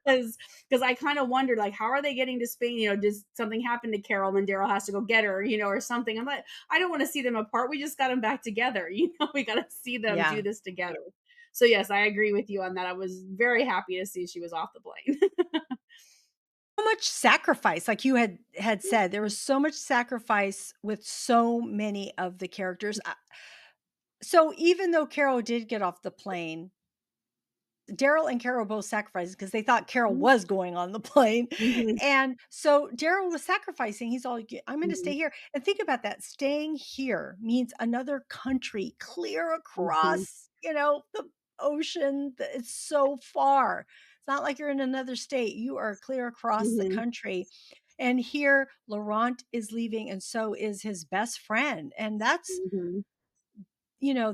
Speaker 2: Because I kind of wondered, like, how are they getting to Spain? Does something happen to Carol and Daryl has to go get her, or something? I'm like, I don't want to see them apart. We just got them back together. We got to see them do
Speaker 1: Yeah.
Speaker 2: this together. So yes, I agree with you on that. I was very happy to see she was off the plane.
Speaker 1: So much sacrifice, like you had said, there was so much sacrifice with so many of the characters. So even though Carol did get off the plane, Daryl and Carol both sacrificed because they thought Carol was going on the plane.
Speaker 2: Mhm,
Speaker 1: And so Daryl was sacrificing. He's all, I'm going to stay
Speaker 2: mhm,
Speaker 1: here. And think about that. Staying here means another country clear
Speaker 2: mhm,
Speaker 1: across, the ocean. It's so far. It's not like you're in another state. You are clear across the
Speaker 2: Mhm.
Speaker 1: country. And here, Laurent is leaving, and so is his best friend. And that's,
Speaker 2: Mhm.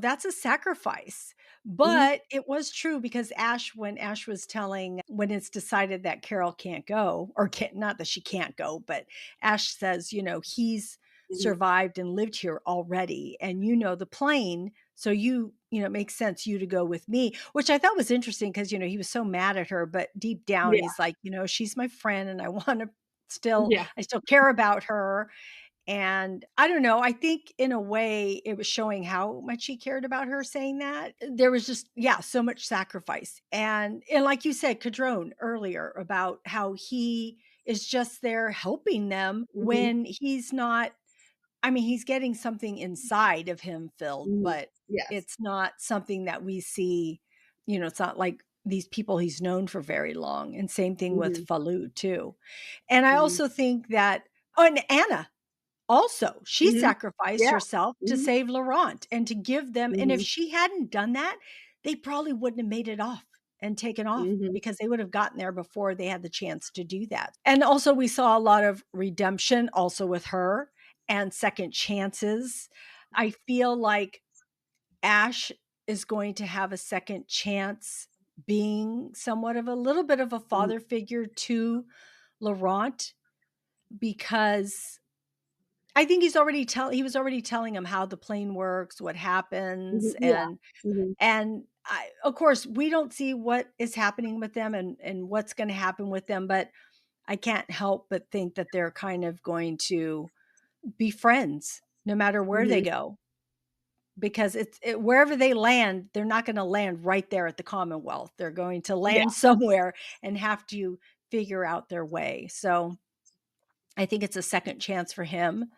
Speaker 1: that's a sacrifice.
Speaker 2: Mhm.
Speaker 1: But it was true because when Ash was telling, when it's decided that Carol can't go, or can't, not that she can't go, but Ash says, he's
Speaker 2: Mhm.
Speaker 1: survived and lived here already. And the plane. So it makes sense you to go with me, which I thought was interesting because, he was so mad at her, but deep down
Speaker 2: Yeah.
Speaker 1: he's like, she's my friend and
Speaker 2: Yeah.
Speaker 1: I still care about her. And I don't know, I think in a way it was showing how much he cared about her saying that. There was just, yeah, so much sacrifice. And like you said, Cadrone earlier about how he is just there helping them
Speaker 2: Mhm.
Speaker 1: when he's not. I mean, he's getting something inside of him filled,
Speaker 2: Mhm.
Speaker 1: but
Speaker 2: Yes.
Speaker 1: it's not something that we see, it's not like these people he's known for very long. And same thing with
Speaker 2: Mhm.
Speaker 1: Falou too. And I
Speaker 2: Mhm.
Speaker 1: also think that, oh, and Anna also, she
Speaker 2: Mhm.
Speaker 1: sacrificed
Speaker 2: Yeah.
Speaker 1: herself to
Speaker 2: Mhm.
Speaker 1: save Laurent and to give them, and if
Speaker 2: Mhm.
Speaker 1: she hadn't done that, they probably wouldn't have made it off and taken off
Speaker 2: Mhm.
Speaker 1: because they would have gotten there before they had the chance to do that. And also we saw a lot of redemption also with her and second chances. I feel like Ash is going to have a second chance being somewhat of a little bit of a
Speaker 2: Mhm.
Speaker 1: father figure to Laurent because I think he was already telling him how the plane works, what happens,
Speaker 2: Mhm. Yeah. Mhm.
Speaker 1: and of course, we don't see what is happening with them and what's gonna happen with them, but I can't help but think that they're kind of going to be friends no matter where they
Speaker 2: Mhm.
Speaker 1: go, because wherever they land, they're not gonna land right there at the Commonwealth. They're going to
Speaker 2: Yeah.
Speaker 1: land somewhere and have to figure out their way. So, I think it's a second chance for him.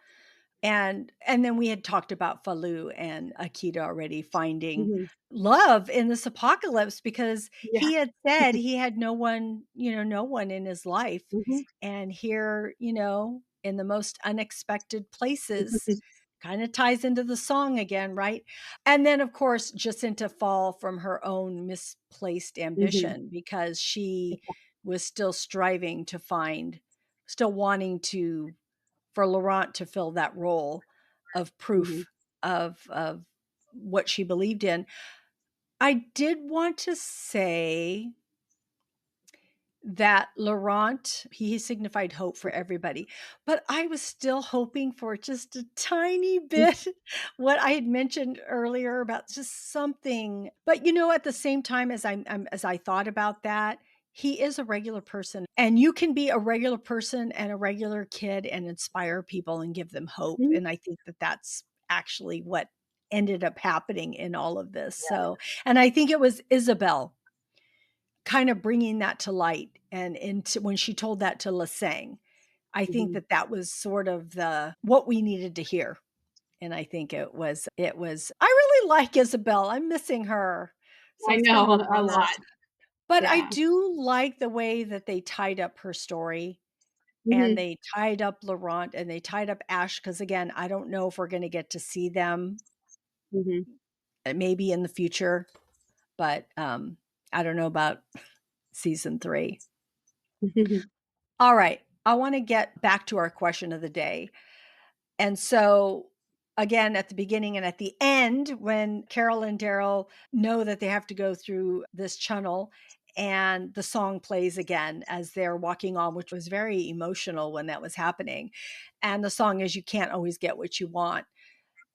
Speaker 1: And then we had talked about Falou and Akita already finding
Speaker 2: Mhm.
Speaker 1: love in this apocalypse because
Speaker 2: Yeah.
Speaker 1: he had said he had no one in his life.
Speaker 2: Mhm.
Speaker 1: And here, in the most unexpected places, kind of ties into the song again, right? And then, of course, Jacinta fall from her own misplaced
Speaker 2: Mhm.
Speaker 1: ambition because she was still striving to still wanting to for Laurent to fill that role of
Speaker 2: Mhm.
Speaker 1: proof of what she believed in. I did want to say that Laurent, he signified hope for everybody, but I was still hoping for just a tiny bit what I had mentioned earlier about just something. But at the same time as as I thought about that, he is a regular person, and you can be a regular person and a regular kid and inspire people and give them hope.
Speaker 2: Mhm.
Speaker 1: And I think that that's actually what ended up happening in all of this. So, and I think it was Isabel kind of bringing that to light, and into when she told that to Lasang, I think
Speaker 2: Mhm.
Speaker 1: that that was sort of the what we needed to hear. And I think it was I really like Isabel. I'm missing her. So
Speaker 2: I
Speaker 1: it's kind of a
Speaker 2: know a
Speaker 1: bummer.
Speaker 2: lot.
Speaker 1: But I
Speaker 2: Yeah.
Speaker 1: do like the way that they tied up her story, and
Speaker 2: Mhm.
Speaker 1: they tied up Laurent and they tied up Ash because again, I don't know if we're going to get to see them
Speaker 2: Mhm.
Speaker 1: maybe in the future, but I don't know about season 3. All right. I want to get back to our question of the day. And so, again, at the beginning and at the end, when Carol and Daryl know that they have to go through this tunnel, and the song plays again as they're walking on, which was very emotional when that was happening. And the song is You Can't Always Get What You Want.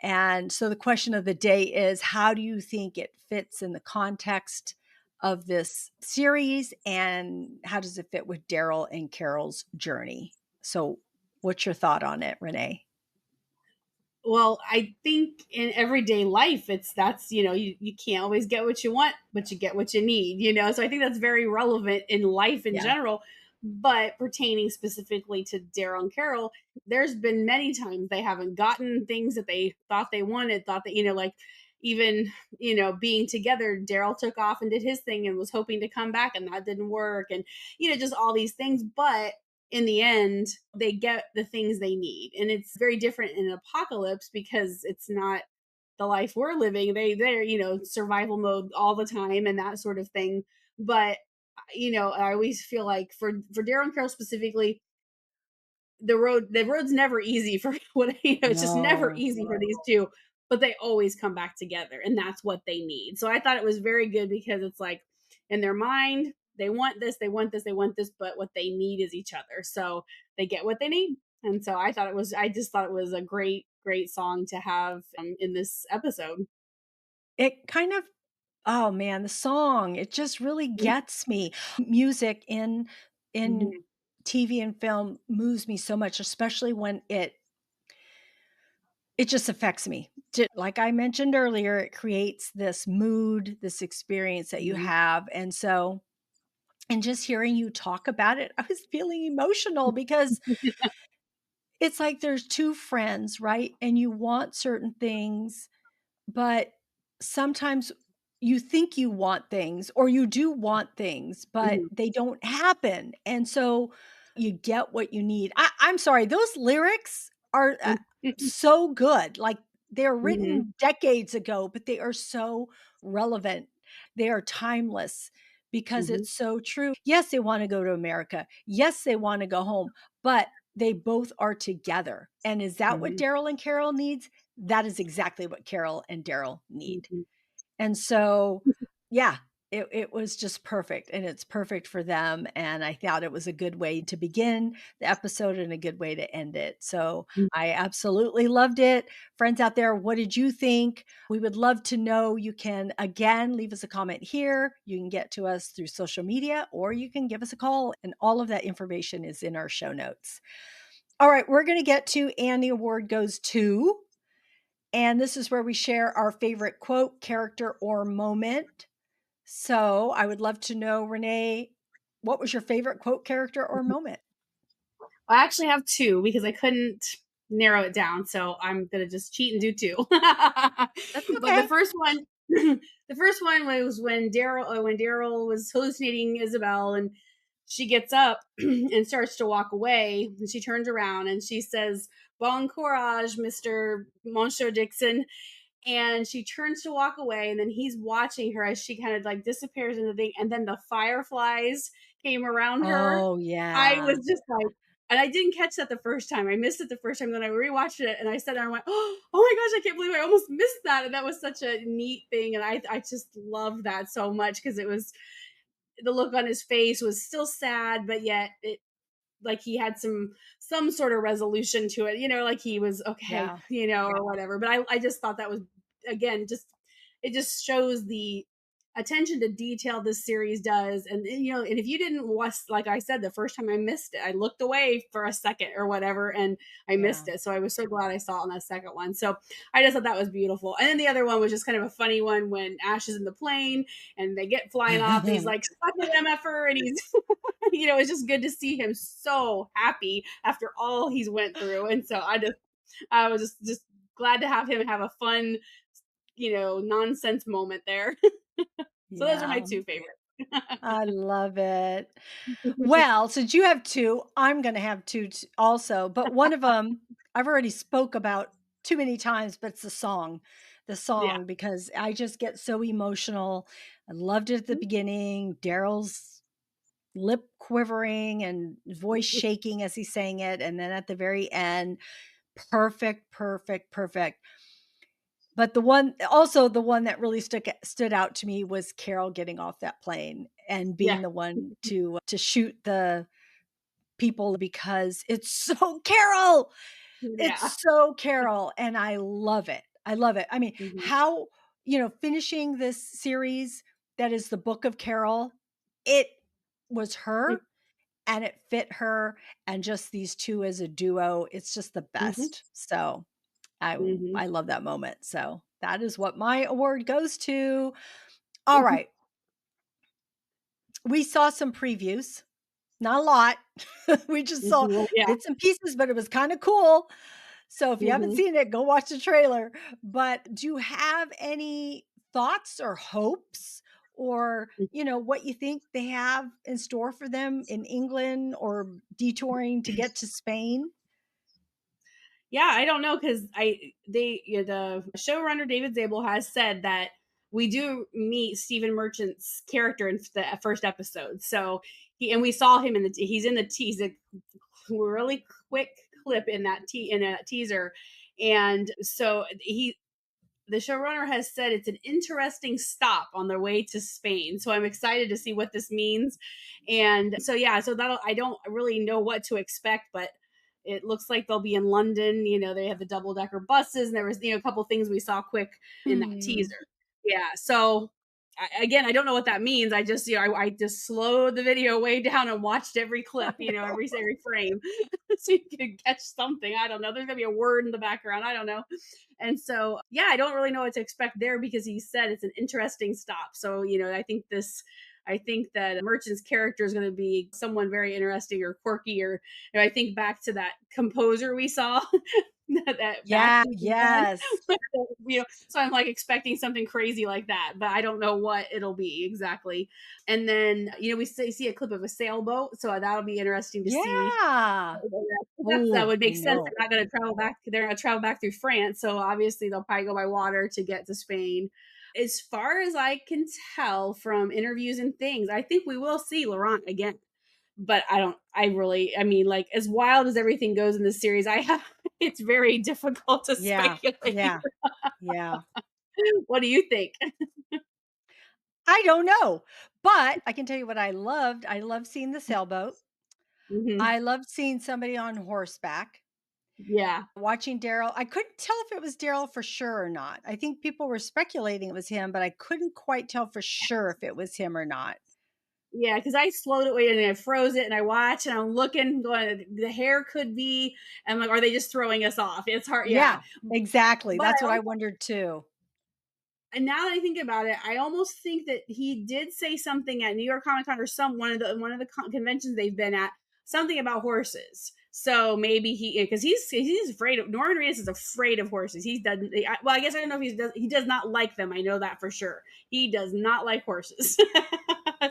Speaker 1: And so the question of the day is how do you think it fits in the context of this series? And how does it fit with Daryl and Carol's journey? So, what's your thought on it, Renee?
Speaker 2: Well, I think in everyday life, you can't always get what you want, but you get what you need. So I think that's very relevant in life in
Speaker 1: Yeah.
Speaker 2: general. But pertaining specifically to Daryl and Carol, there's been many times they haven't gotten things that they thought they wanted, thought that, like even, being together, Daryl took off and did his thing and was hoping to come back and that didn't work. And, just all these things. But in the end, they get the things they need. And it's very different in an apocalypse because it's not the life we're living. They're, survival mode all the time and that sort of thing. But I always feel like for Daryl and Carol specifically, the road's never easy for it's just never
Speaker 1: No.
Speaker 2: easy for these two, but they always come back together, and that's what they need. So I thought it was very good because it's like in their mind, they want this, they want this, they want this, but what they need is each other. So they get what they need. And so I just thought it was a great song to have in this episode.
Speaker 1: It kind of oh man, the song, it just really gets me. Music in
Speaker 2: Mhm,
Speaker 1: TV and film moves me so much, especially when it just affects me. Like I mentioned earlier, it creates this mood, this experience that you
Speaker 2: mhm,
Speaker 1: have, and just hearing you talk about it, I was feeling emotional because it's like there's 2 friends, right? And you want certain things, but sometimes you think you want things or you do want things, but
Speaker 2: mhm,
Speaker 1: they don't happen, and so you get what you need. I'm sorry, those lyrics are,
Speaker 2: mhm,
Speaker 1: so good, like, they're
Speaker 2: mhm,
Speaker 1: written decades ago, but they are so relevant. They are timeless because
Speaker 2: mhm,
Speaker 1: it's so true. Yes, they wanna go to America. Yes, they wanna go home, but they both are together, and is that what
Speaker 2: mhm,
Speaker 1: Daryl and Carol needs? That is exactly what Carol and Daryl need.
Speaker 2: mhm,
Speaker 1: And so, yeah, it was just perfect, and it's perfect for them, and I thought it was a good way to begin the episode and a good way to end it. So,
Speaker 2: mhm.
Speaker 1: I absolutely loved it. Friends out there, what did you think? We would love to know. You can, again, leave us a comment here. You can get to us through social media, or you can give us a call, and all of that information is in our show notes. All right, we're gonna get to "And the award goes to," and this is where we share our favorite quote, character, or moment. So I would love to know, Renee, what was your favorite quote, character, or moment?
Speaker 2: I actually have 2 because I couldn't narrow it down, so I'm gonna just cheat and do 2.
Speaker 1: That's
Speaker 2: But the
Speaker 1: okay.
Speaker 2: first one the first one was when Daryl was hallucinating Isabel, and she gets up and starts to walk away, and she turns around and she says, "Bon courage, Mr. Monsieur Dixon," and she turns to walk away, and then he's watching her as she kind of like disappears in the thing, and then the fireflies came around her.
Speaker 1: Oh,
Speaker 2: I
Speaker 1: yeah.
Speaker 2: was just like, and I didn't catch that the first time. I missed it the first time. Then I rewatched it and I said, I went, oh my gosh, I can't believe I almost missed that. And that was such a neat thing. And I just loved that so much because it was the look on his face was still sad, but yet it like he had some sort of resolution to it, like he was okay,
Speaker 1: Yeah.
Speaker 2: or whatever. But I just thought that was again just it just shows the attention to detail this series does. And if you didn't watch, like I said, the first time I missed it, I looked away for a second or whatever and I missed
Speaker 1: Yeah.
Speaker 2: it. So I was so glad I saw it on that second one. So I just thought that was beautiful. And then the other one was just kind of a funny one when Ash is in the plane and they get flying off and he's like, "Suck with MFR," and he's it's just good to see him so happy after all he's went through. And so I was just glad to have him have a fun, nonsense moment there. So those are my
Speaker 1: Yeah.
Speaker 2: two favorites.
Speaker 1: I love it. Well, since you have 2, I'm gonna have 2 also, but one of them I've already spoke about too many times, but it's the song. The
Speaker 2: Yeah.
Speaker 1: song, because I just get so emotional. I loved it at the beginning. Daryl's lip quivering and voice shaking as he sang it, and then at the very end, perfect, perfect, perfect. But the one that really stood out to me was Carol getting off that plane and
Speaker 2: Yeah.
Speaker 1: being the one to shoot the people because it's so Carol.
Speaker 2: Yeah.
Speaker 1: It's so Carol, and I love it. I love it. I mean,
Speaker 2: Mhm.
Speaker 1: how, finishing this series that is the Book of Carol, it was her and it fit her, and just these 2 as a duo, it's just the
Speaker 2: Mhm.
Speaker 1: best. So, I
Speaker 2: Mhm.
Speaker 1: I love that moment. So, that is what my award goes to. All right. We saw some previews, not a lot. We just saw
Speaker 2: Mhm. Yeah.
Speaker 1: bits and pieces, but it was kinda cool. So, if you haven't
Speaker 2: Mhm.
Speaker 1: seen it, go watch the trailer. But do you have any thoughts or hopes or, what you think they have in store for them in England or detouring to get to Spain?
Speaker 2: Yeah, I don't know because the showrunner David Zabel has said that we do meet Stephen Merchant's character in the first episode. So we saw him in he's in the teaser, really quick clip in in a teaser. And so the showrunner has said it's an interesting stop on their way to Spain. So I'm excited to see what this means. And so yeah, so that'll I don't really know what to expect, but it looks like they'll be in London. They have the double decker buses, and there was a couple things we saw quick in that
Speaker 1: Hmm.
Speaker 2: teaser. Yeah, so again, I don't know what that means. I just I just slowed the video way down and watched every clip, every frame, so you could catch something. I don't know. There's gonna be a word in the background. I don't know. And so, yeah, I don't really know what to expect there because he said it's an interesting stop. So, I think that Merchant's character is going to be someone very interesting or quirky, or I think back to that composer we saw that back
Speaker 1: Yeah,
Speaker 2: season one.
Speaker 1: yes.
Speaker 2: So I'm like expecting something crazy like that, but I don't know what it'll be exactly. And then, we see a clip of a sailboat, so that'll be interesting to see.
Speaker 1: Yeah.
Speaker 2: That
Speaker 1: Oh,
Speaker 2: would
Speaker 1: I
Speaker 2: make sense.
Speaker 1: know.
Speaker 2: They're not gonna travel back they're gonna travel back through France, so obviously they'll probably go by water to get to Spain. As far as I can tell from interviews and things, I think we will see Laurent again. But I mean, like, as wild as everything goes in this series, I have it's very difficult to
Speaker 1: Yeah,
Speaker 2: speculate.
Speaker 1: yeah, yeah.
Speaker 2: What do you think?
Speaker 1: I don't know, but I can tell you what I loved. I loved seeing the sailboat.
Speaker 2: Mhm.
Speaker 1: I loved seeing somebody on horseback.
Speaker 2: Yeah.
Speaker 1: Watching Daryl, I couldn't tell if it was Daryl for sure or not. I think people were speculating it was him, but I couldn't quite tell for sure if it was him or not.
Speaker 2: Yeah, because I slowed it way and I froze it and I watched and I'm looking, going, the hair could be, and like, are they just throwing us off? It's hard, yeah.
Speaker 1: Yeah, exactly.
Speaker 2: But
Speaker 1: That's
Speaker 2: I
Speaker 1: what I
Speaker 2: also,
Speaker 1: wondered too.
Speaker 2: and now that I think about it, I almost think that he did say something at New York Comic Con or one of the conventions they've been at, something about horses. So maybe because he's afraid of Norman Reedus is afraid of horses. He doesn't. Well, I guess I don't know if he does not like them. I know that for sure. He does not like horses.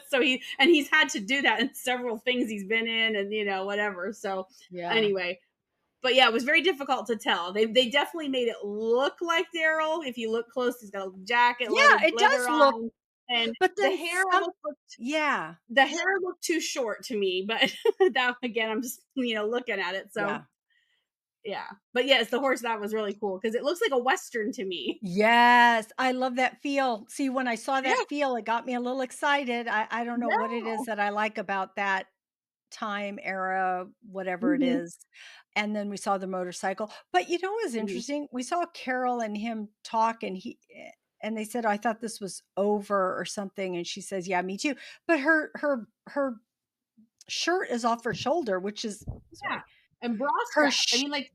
Speaker 2: So he's had to do that in several things he's been in, and whatever. So
Speaker 1: Yeah.
Speaker 2: anyway, but yeah, it was very difficult to tell. They definitely made it look like Daryl. If you look close, he's got a jacket,
Speaker 1: Yeah, it
Speaker 2: leather
Speaker 1: does look,
Speaker 2: on, and
Speaker 1: but
Speaker 2: the
Speaker 1: then
Speaker 2: hair
Speaker 1: some,
Speaker 2: almost looked
Speaker 1: yeah.
Speaker 2: the hair looked too short to me. But that again, I'm just looking at it. So
Speaker 1: Yeah.
Speaker 2: yeah, but yes, the horse that was really cool because it looks like a western to me.
Speaker 1: Yes, I love that feel. See, when I saw
Speaker 2: Yeah,
Speaker 1: that feel, it got me a little excited. I don't know what it
Speaker 2: yeah.
Speaker 1: is that I like about that time, era, whatever it
Speaker 2: Hmm.
Speaker 1: is. And then we saw the motorcycle. But you know what was
Speaker 2: Hmm.
Speaker 1: interesting? We saw Carol and him talk, and and they said, "I thought this was over or something." And she says, "Yeah, me too." But her shirt is off her shoulder, which is,
Speaker 2: Yeah,
Speaker 1: sorry.
Speaker 2: and bra
Speaker 1: Her
Speaker 2: strap. I mean, like,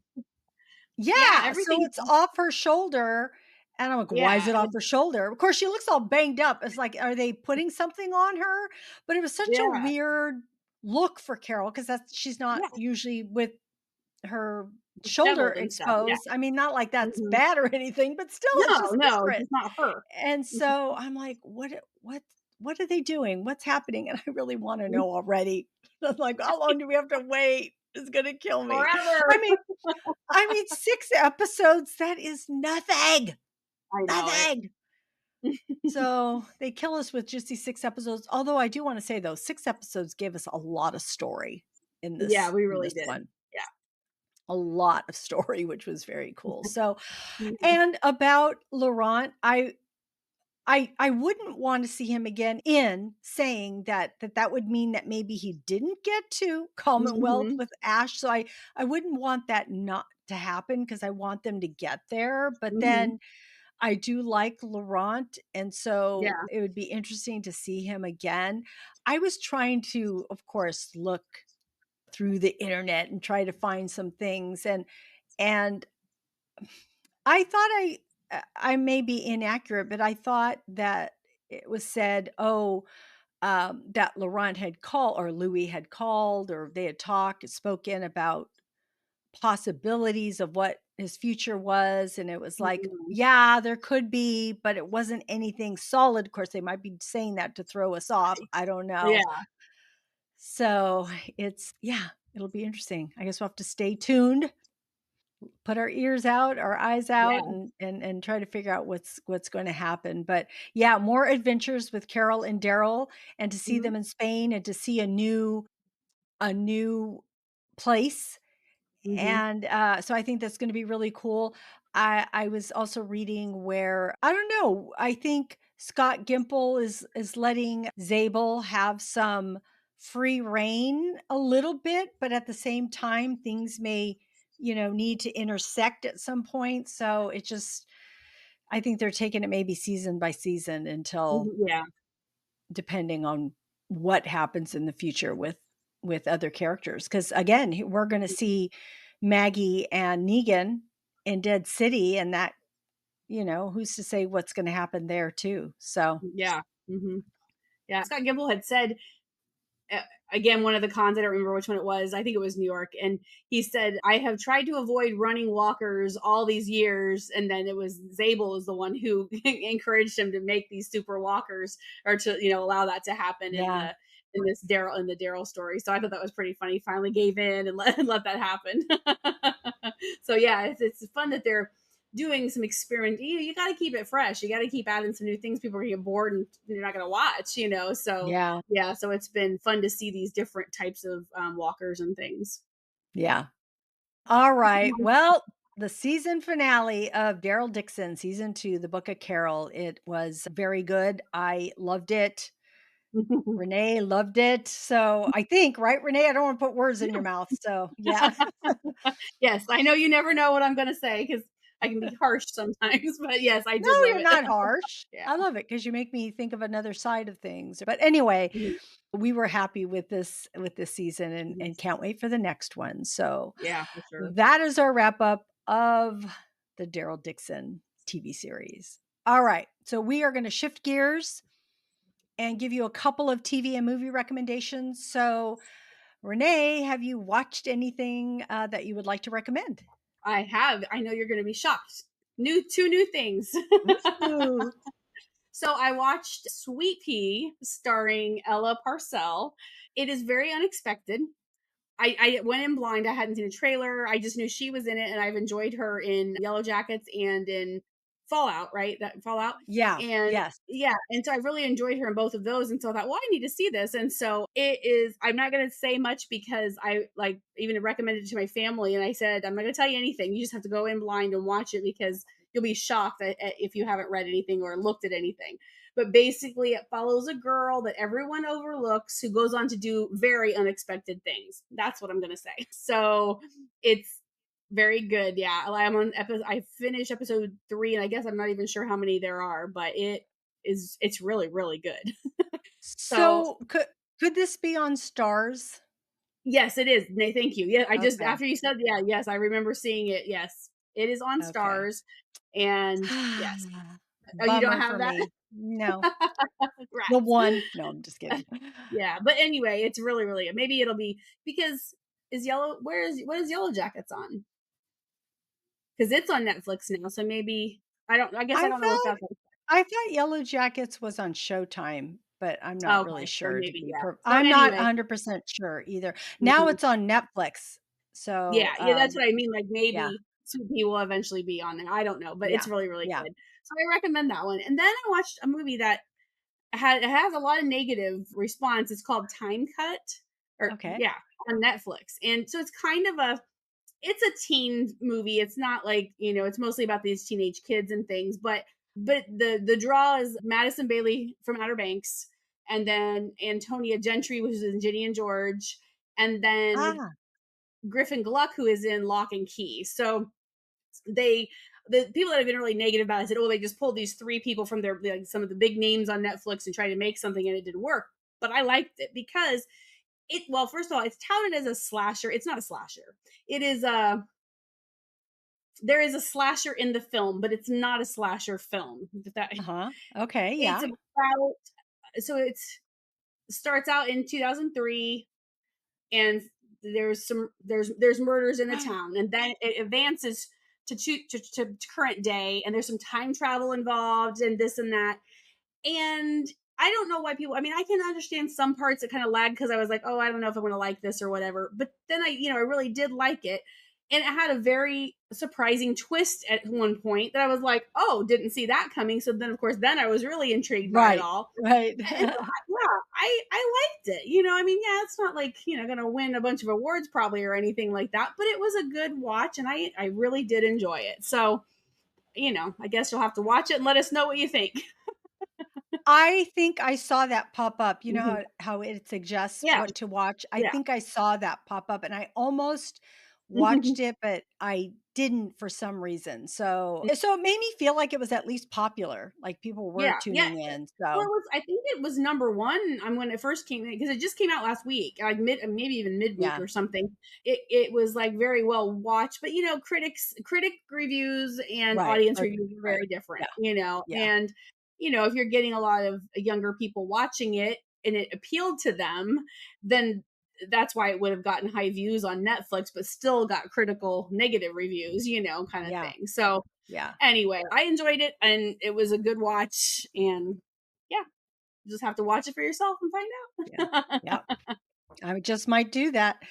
Speaker 2: yeah,
Speaker 1: Yeah, so
Speaker 2: everything.
Speaker 1: it's off her shoulder, and I'm like, "Why is
Speaker 2: Yeah,
Speaker 1: it off her shoulder?" Of course, she looks all banged up. It's like, are they putting something on her? But it was such a
Speaker 2: yeah,
Speaker 1: weird look for Carol because she's not
Speaker 2: yeah.
Speaker 1: usually with her shoulder
Speaker 2: Disheveled and stuff. Yeah.
Speaker 1: exposed. I mean, not like that's
Speaker 2: Hmm.
Speaker 1: bad or anything, but still, it's
Speaker 2: No,
Speaker 1: just
Speaker 2: no, it's
Speaker 1: different.
Speaker 2: just not her.
Speaker 1: And so I'm like, what are they doing? What's happening? And I really want to know already. I'm like, how long do we have to wait? It's gonna kill me. I
Speaker 2: Forever.
Speaker 1: mean, 6 episodes, that is nothing,
Speaker 2: I know it.
Speaker 1: nothing. So, they kill us with just these 6 episodes, although I do wanna say though, 6 episodes gave us a lot of story
Speaker 2: Yeah, we
Speaker 1: in
Speaker 2: really
Speaker 1: this
Speaker 2: did.
Speaker 1: one.
Speaker 2: Yeah.
Speaker 1: A lot of story, which was very cool. So,
Speaker 2: Mhm.
Speaker 1: and about Laurent, I wouldn't want to see him again in saying that would mean that maybe he didn't get to Commonwealth
Speaker 2: Mhm.
Speaker 1: with Ash, so I wouldn't want that not to happen because I want them to get there, but
Speaker 2: Mhm.
Speaker 1: then I do like Laurent, and so
Speaker 2: Yeah.
Speaker 1: it would be interesting to see him again. I was trying to, of course, look through the internet and try to find some things, and I thought I may be inaccurate, but I thought that it was said, "Oh, that Laurent had called or Louis had called or they had talked and spoken about possibilities of what his future was." And it was like,
Speaker 2: Mhm.
Speaker 1: yeah, there could be, but it wasn't anything solid. Of course, they might be saying that to throw us off.
Speaker 2: Right.
Speaker 1: I don't know.
Speaker 2: Yeah.
Speaker 1: So it's, yeah, it'll be interesting. I guess we'll have to stay tuned put our ears out, our eyes out,
Speaker 2: Yeah.
Speaker 1: and try to figure out what's going to happen. But yeah, more adventures with Carol and Daryl, and to see
Speaker 2: Mhm,
Speaker 1: them in Spain, and to see a new place.
Speaker 2: mhm.
Speaker 1: And so I think that's going to be really cool. I was also reading where I don't know. I think Scott Gimple is letting Zabel have some free reign a little bit, but at the same time, things may need to intersect at some point. So it just I think they're taking it maybe season by season until
Speaker 2: Mhm, yeah.
Speaker 1: depending on what happens in the future with other characters. Because again, we're going to see Maggie and Negan in Dead City, and that who's to say what's going to happen there too. So
Speaker 2: Yeah. Mhm. Yeah, Scott Gimple had said, uh, again, one of the cons, I don't remember which one it was. I think it was New York. And he said, I have tried to avoid running walkers all these years. And then it was Zabel is the one who encouraged him to make these super walkers, or to, allow that to happen
Speaker 1: yeah,
Speaker 2: in the Daryl story. So I thought that was pretty funny. He finally gave in and let that happen. So yeah, it's fun that they're doing some experiment. You got to keep it fresh. You got to keep adding some new things. People are gonna get bored and they're not going to watch. So
Speaker 1: yeah,
Speaker 2: yeah, so it's been fun to see these different types of walkers and things.
Speaker 1: yeah. All right. Well, the season finale of Daryl Dixon, season 2, The Book of Carol. It was very good. I loved it. Renee loved it. So I think, right, Renee? I don't want to put words in your mouth. So yeah.
Speaker 2: Yes, I know you never know what I'm going to say because I can be harsh sometimes, but yes, I
Speaker 1: No,
Speaker 2: did love
Speaker 1: you're
Speaker 2: it.
Speaker 1: not harsh.
Speaker 2: Yeah.
Speaker 1: I love it because you make me think of another side of things. But anyway,
Speaker 2: Mhm,
Speaker 1: we were happy with this season and
Speaker 2: mhm.
Speaker 1: and can't wait for the next one. So
Speaker 2: Yeah, for sure.
Speaker 1: that is our wrap up of the Daryl Dixon TV series. All right. So we are going to shift gears and give you a couple of TV and movie recommendations. So Renee, have you watched anything that you would like to recommend?
Speaker 2: I have. I know you're going to be shocked. Two new things.
Speaker 1: Ooh.
Speaker 2: So I watched Sweet Pea starring Ella Parcell. It is very unexpected. I went in blind. I hadn't seen a trailer. I just knew she was in it, and I've enjoyed her in Yellow Jackets and in Fallout, right? That Fallout.
Speaker 1: Yeah.
Speaker 2: And
Speaker 1: Yes.
Speaker 2: yeah, and so I really enjoyed her in both of those. And so I thought, well, I need to see this. And so it is, I'm not going to say much because I like even recommended it to my family. And I said, I'm not going to tell you anything. You just have to go in blind and watch it because you'll be shocked if you haven't read anything or looked at anything. But basically, it follows a girl that everyone overlooks who goes on to do very unexpected things. That's what I'm going to say. So it's very good. Yeah. I'm on episode, I finished episode 3, and I guess I'm not even sure how many there are, but it's really, really good. So
Speaker 1: So could this be on Stars?
Speaker 2: yes, it is. Nay, thank you. Yeah. I just,
Speaker 1: Okay.
Speaker 2: after you said, yeah, yes, I remember seeing it. Yes. It is on
Speaker 1: Okay.
Speaker 2: Stars. And yes. Oh, you don't
Speaker 1: Bummer
Speaker 2: have
Speaker 1: for
Speaker 2: that?
Speaker 1: me. No. The
Speaker 2: Rats.
Speaker 1: one. No, I'm just kidding.
Speaker 2: Yeah, but anyway, it's really, really good. Maybe it'll be because is Yellow what is Yellow Jackets on? Because it's on Netflix now, so maybe I guess I
Speaker 1: I
Speaker 2: don't know what
Speaker 1: thought
Speaker 2: that's like.
Speaker 1: I thought Yellow Jackets was on Showtime, but I'm not really
Speaker 2: Okay, then
Speaker 1: sure to
Speaker 2: maybe,
Speaker 1: be
Speaker 2: yeah. So
Speaker 1: I'm not
Speaker 2: anyway,
Speaker 1: 100% sure either. Now
Speaker 2: mhm.
Speaker 1: it's on Netflix. So,
Speaker 2: Yeah, yeah, that's what I mean, like,
Speaker 1: yeah,
Speaker 2: maybe Sweet Pea will eventually be on there, I don't know, but it's
Speaker 1: yeah,
Speaker 2: really, really
Speaker 1: yeah.
Speaker 2: good. So I recommend that one, and then I watched a movie that it has a lot of negative response. It's called Time Cut, or
Speaker 1: Okay.
Speaker 2: yeah, on Netflix, and so it's kind of a it's a teen movie. It's not like, it's mostly about these teenage kids and things, but the draw is Madison Bailey from Outer Banks, and then Antonia Gentry, which is in Ginny and George, and then
Speaker 1: Ah,
Speaker 2: Griffin Gluck, who is in Lock and Key. So they the people that have been really negative about it said, oh, they just pulled these three people from their like some of the big names on Netflix and tried to make something and it didn't work. But I liked it because well, first of all, it's touted as a slasher. It's not a slasher. It is a there is a slasher in the film, but it's not a slasher film.
Speaker 1: uh-huh. Okay,
Speaker 2: It's
Speaker 1: yeah.
Speaker 2: about so it's starts out in 2003, and there's murders in the town, and then it advances to current day, and there's some time travel involved and this and that. And I don't know why people, I mean, I can understand some parts that kind of lag because I was like, oh, I don't know if I'm going to like this or whatever. But then I really did like it. and it had a very surprising twist at one point that I was like, "Oh, didn't see that coming." So then, of course, then I was really intrigued by it
Speaker 1: Right,
Speaker 2: all.
Speaker 1: right.
Speaker 2: And so, yeah, I liked it. You know, I mean, yeah, it's not like, gonna win a bunch of awards probably or anything like that, but it was a good watch, and I really did enjoy it. So, I guess you'll have to watch it and let us know what you think.
Speaker 1: I think I saw that pop up. You know
Speaker 2: Mhm.
Speaker 1: how it suggests
Speaker 2: Yeah,
Speaker 1: what to watch? I
Speaker 2: yeah.
Speaker 1: think I saw that pop up and I almost watched it, but I didn't for some reason. So it made me feel like it was at least popular, like people were
Speaker 2: Yeah, yeah.
Speaker 1: tuning in.
Speaker 2: Well, it
Speaker 1: So,
Speaker 2: was I think it was number 1, when it first came in, because it just came out last week, like maybe even midweek
Speaker 1: yeah,
Speaker 2: or something. It was, like, very well watched, but, critic reviews and
Speaker 1: right,
Speaker 2: audience
Speaker 1: right,
Speaker 2: reviews are
Speaker 1: right.
Speaker 2: very different,
Speaker 1: Yeah, yeah,
Speaker 2: and, if you're getting a lot of younger people watching it and it appealed to them, then that's why it would have gotten high views on Netflix, but still got critical negative reviews, kinda
Speaker 1: yeah,
Speaker 2: thing. So,
Speaker 1: yeah,
Speaker 2: anyway, I enjoyed it and it was a good watch, and yeah, you just have to watch it for yourself and
Speaker 1: yeah,
Speaker 2: find
Speaker 1: yeah.
Speaker 2: out.
Speaker 1: I just might do that.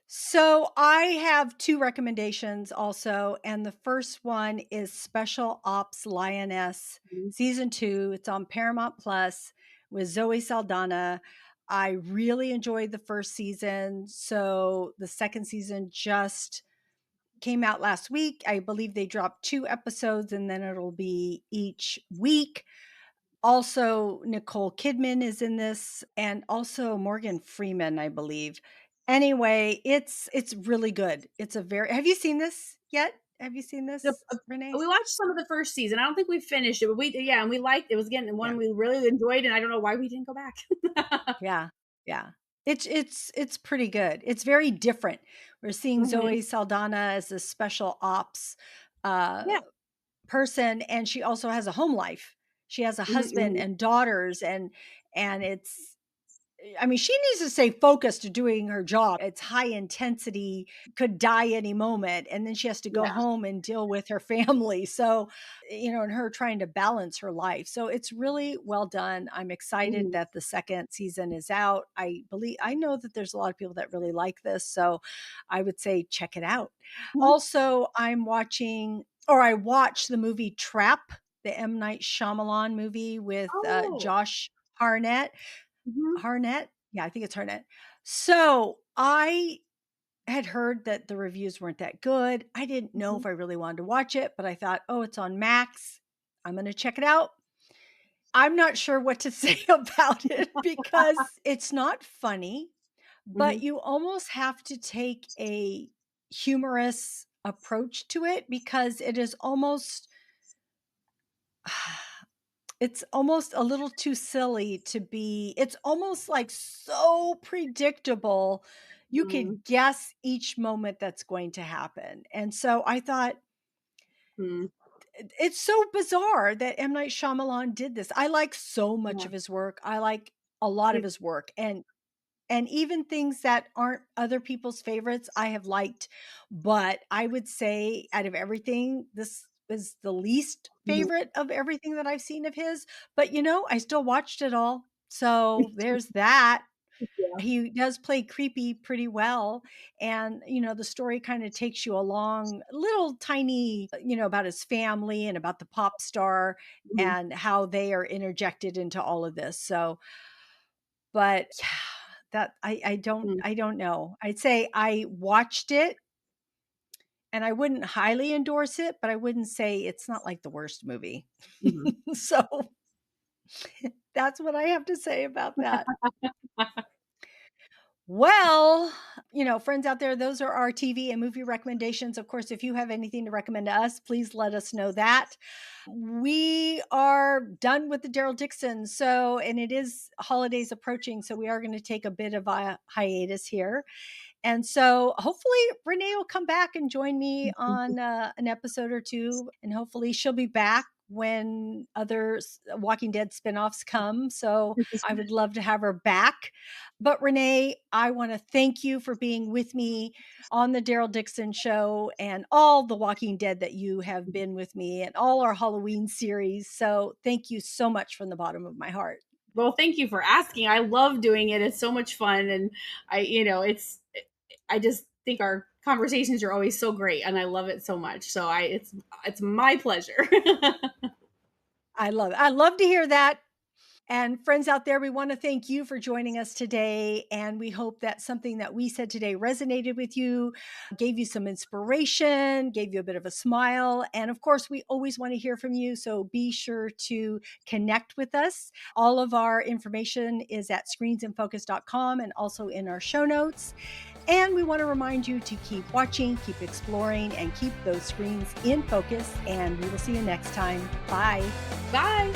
Speaker 1: So I have 2 recommendations also, and the first one is Special Ops Lioness
Speaker 2: Mhm.
Speaker 1: season 2. It's on Paramount Plus with Zoe Saldana. I really enjoyed the first season, so the second season just came out last week. I believe they dropped 2 episodes and then it'll be each week. Also, Nicole Kidman is in this and also Morgan Freeman, I believe. Anyway, it's really good. It's a very Have you seen this yet? Have you seen
Speaker 2: The
Speaker 1: this, Renee?
Speaker 2: We watched some of the first season. I don't think we finished it, but and we liked it. Was again
Speaker 1: Yeah.
Speaker 2: one we really enjoyed, and I don't know why we didn't go back.
Speaker 1: Yeah. Yeah. It's pretty good. It's very different. We're seeing
Speaker 2: Mhm.
Speaker 1: Zoe Saldana as a special ops uh
Speaker 2: Yeah.
Speaker 1: person, and she also has a home life. She has a
Speaker 2: Mhm,
Speaker 1: husband
Speaker 2: mhm.
Speaker 1: and daughters, and it's I mean, she needs to stay focused to doing her job. It's high intensity, could die any moment. And then she has to go
Speaker 2: Yeah.
Speaker 1: home and deal with her family. So, and her trying to balance her life. So it's really well done. I'm excited
Speaker 2: Mhm.
Speaker 1: that the second season is out. I know that there's a lot of people that really like this. So I would say check it out.
Speaker 2: Mhm.
Speaker 1: Also, I watched the movie Trap, the M. Night Shyamalan movie with
Speaker 2: Oh.
Speaker 1: Josh Harnett.
Speaker 2: Mhm.
Speaker 1: Harnett? Yeah, I think it's Harnett. So, I had heard that the reviews weren't that good. I didn't know
Speaker 2: Mhm.
Speaker 1: if I really wanted to watch it, but I thought, "Oh, it's on Max. I'm gonna check it out." I'm not sure what to say about it because it's not funny, but
Speaker 2: Mhm.
Speaker 1: you almost have to take a humorous approach to it because it is almost it's almost a little too silly to be it's almost, like, so predictable, you
Speaker 2: Mhm.
Speaker 1: could guess each moment that's going to happen, and so I thought,
Speaker 2: Mhm.
Speaker 1: It's so bizarre that M. Night Shyamalan did this." I like so much
Speaker 2: Yeah.
Speaker 1: of his work, I like a lot of
Speaker 2: He's
Speaker 1: his work, and even things that aren't other people's favorites, I have liked. But I would say out of everything, this is the least
Speaker 2: Mhm.
Speaker 1: favorite of everything that I've seen of his. But, I still watched it all. So there's that.
Speaker 2: Yeah.
Speaker 1: He does play creepy pretty well. And, the story kind of takes you along little tiny, about his family and about the pop star
Speaker 2: Mhm.
Speaker 1: and how they are interjected into all of this. So, but yeah, that
Speaker 2: Mhm.
Speaker 1: I don't know. I'd say I watched it and I wouldn't highly endorse it, but I wouldn't say it's not like the worst movie.
Speaker 2: Mhm.
Speaker 1: So that's what I have to say about that. Well, friends out there, those are our TV and movie recommendations. Of course, if you have anything to recommend to us, please let us know that. We are done with the Daryl Dixon. So, and it is holidays approaching. So, we are going to take a bit of a hiatus here. And so hopefully Renee will come back and join me on an episode or two. And hopefully she'll be back when other Walking Dead spinoffs come. So I would love to have her back. But Renee, I want to thank you for being with me on the Daryl Dixon show and all the Walking Dead that you have been with me and all our Halloween series. So thank you so much from the bottom of my heart.
Speaker 2: Well, thank you for asking. I love doing it. It's so much fun, and I just think our conversations are always so great, and I love it so much. So it's my pleasure.
Speaker 1: I love it. I love to hear that. And friends out there, we want to thank you for joining us today. And we hope that something that we said today resonated with you, gave you some inspiration, gave you a bit of a smile. And of course, we always want to hear from you. So be sure to connect with us. All of our information is at screensinfocus.com and also in our show notes. And we want to remind you to keep watching, keep exploring, and keep those screens in focus. And we will see you next time. Bye.
Speaker 2: Bye.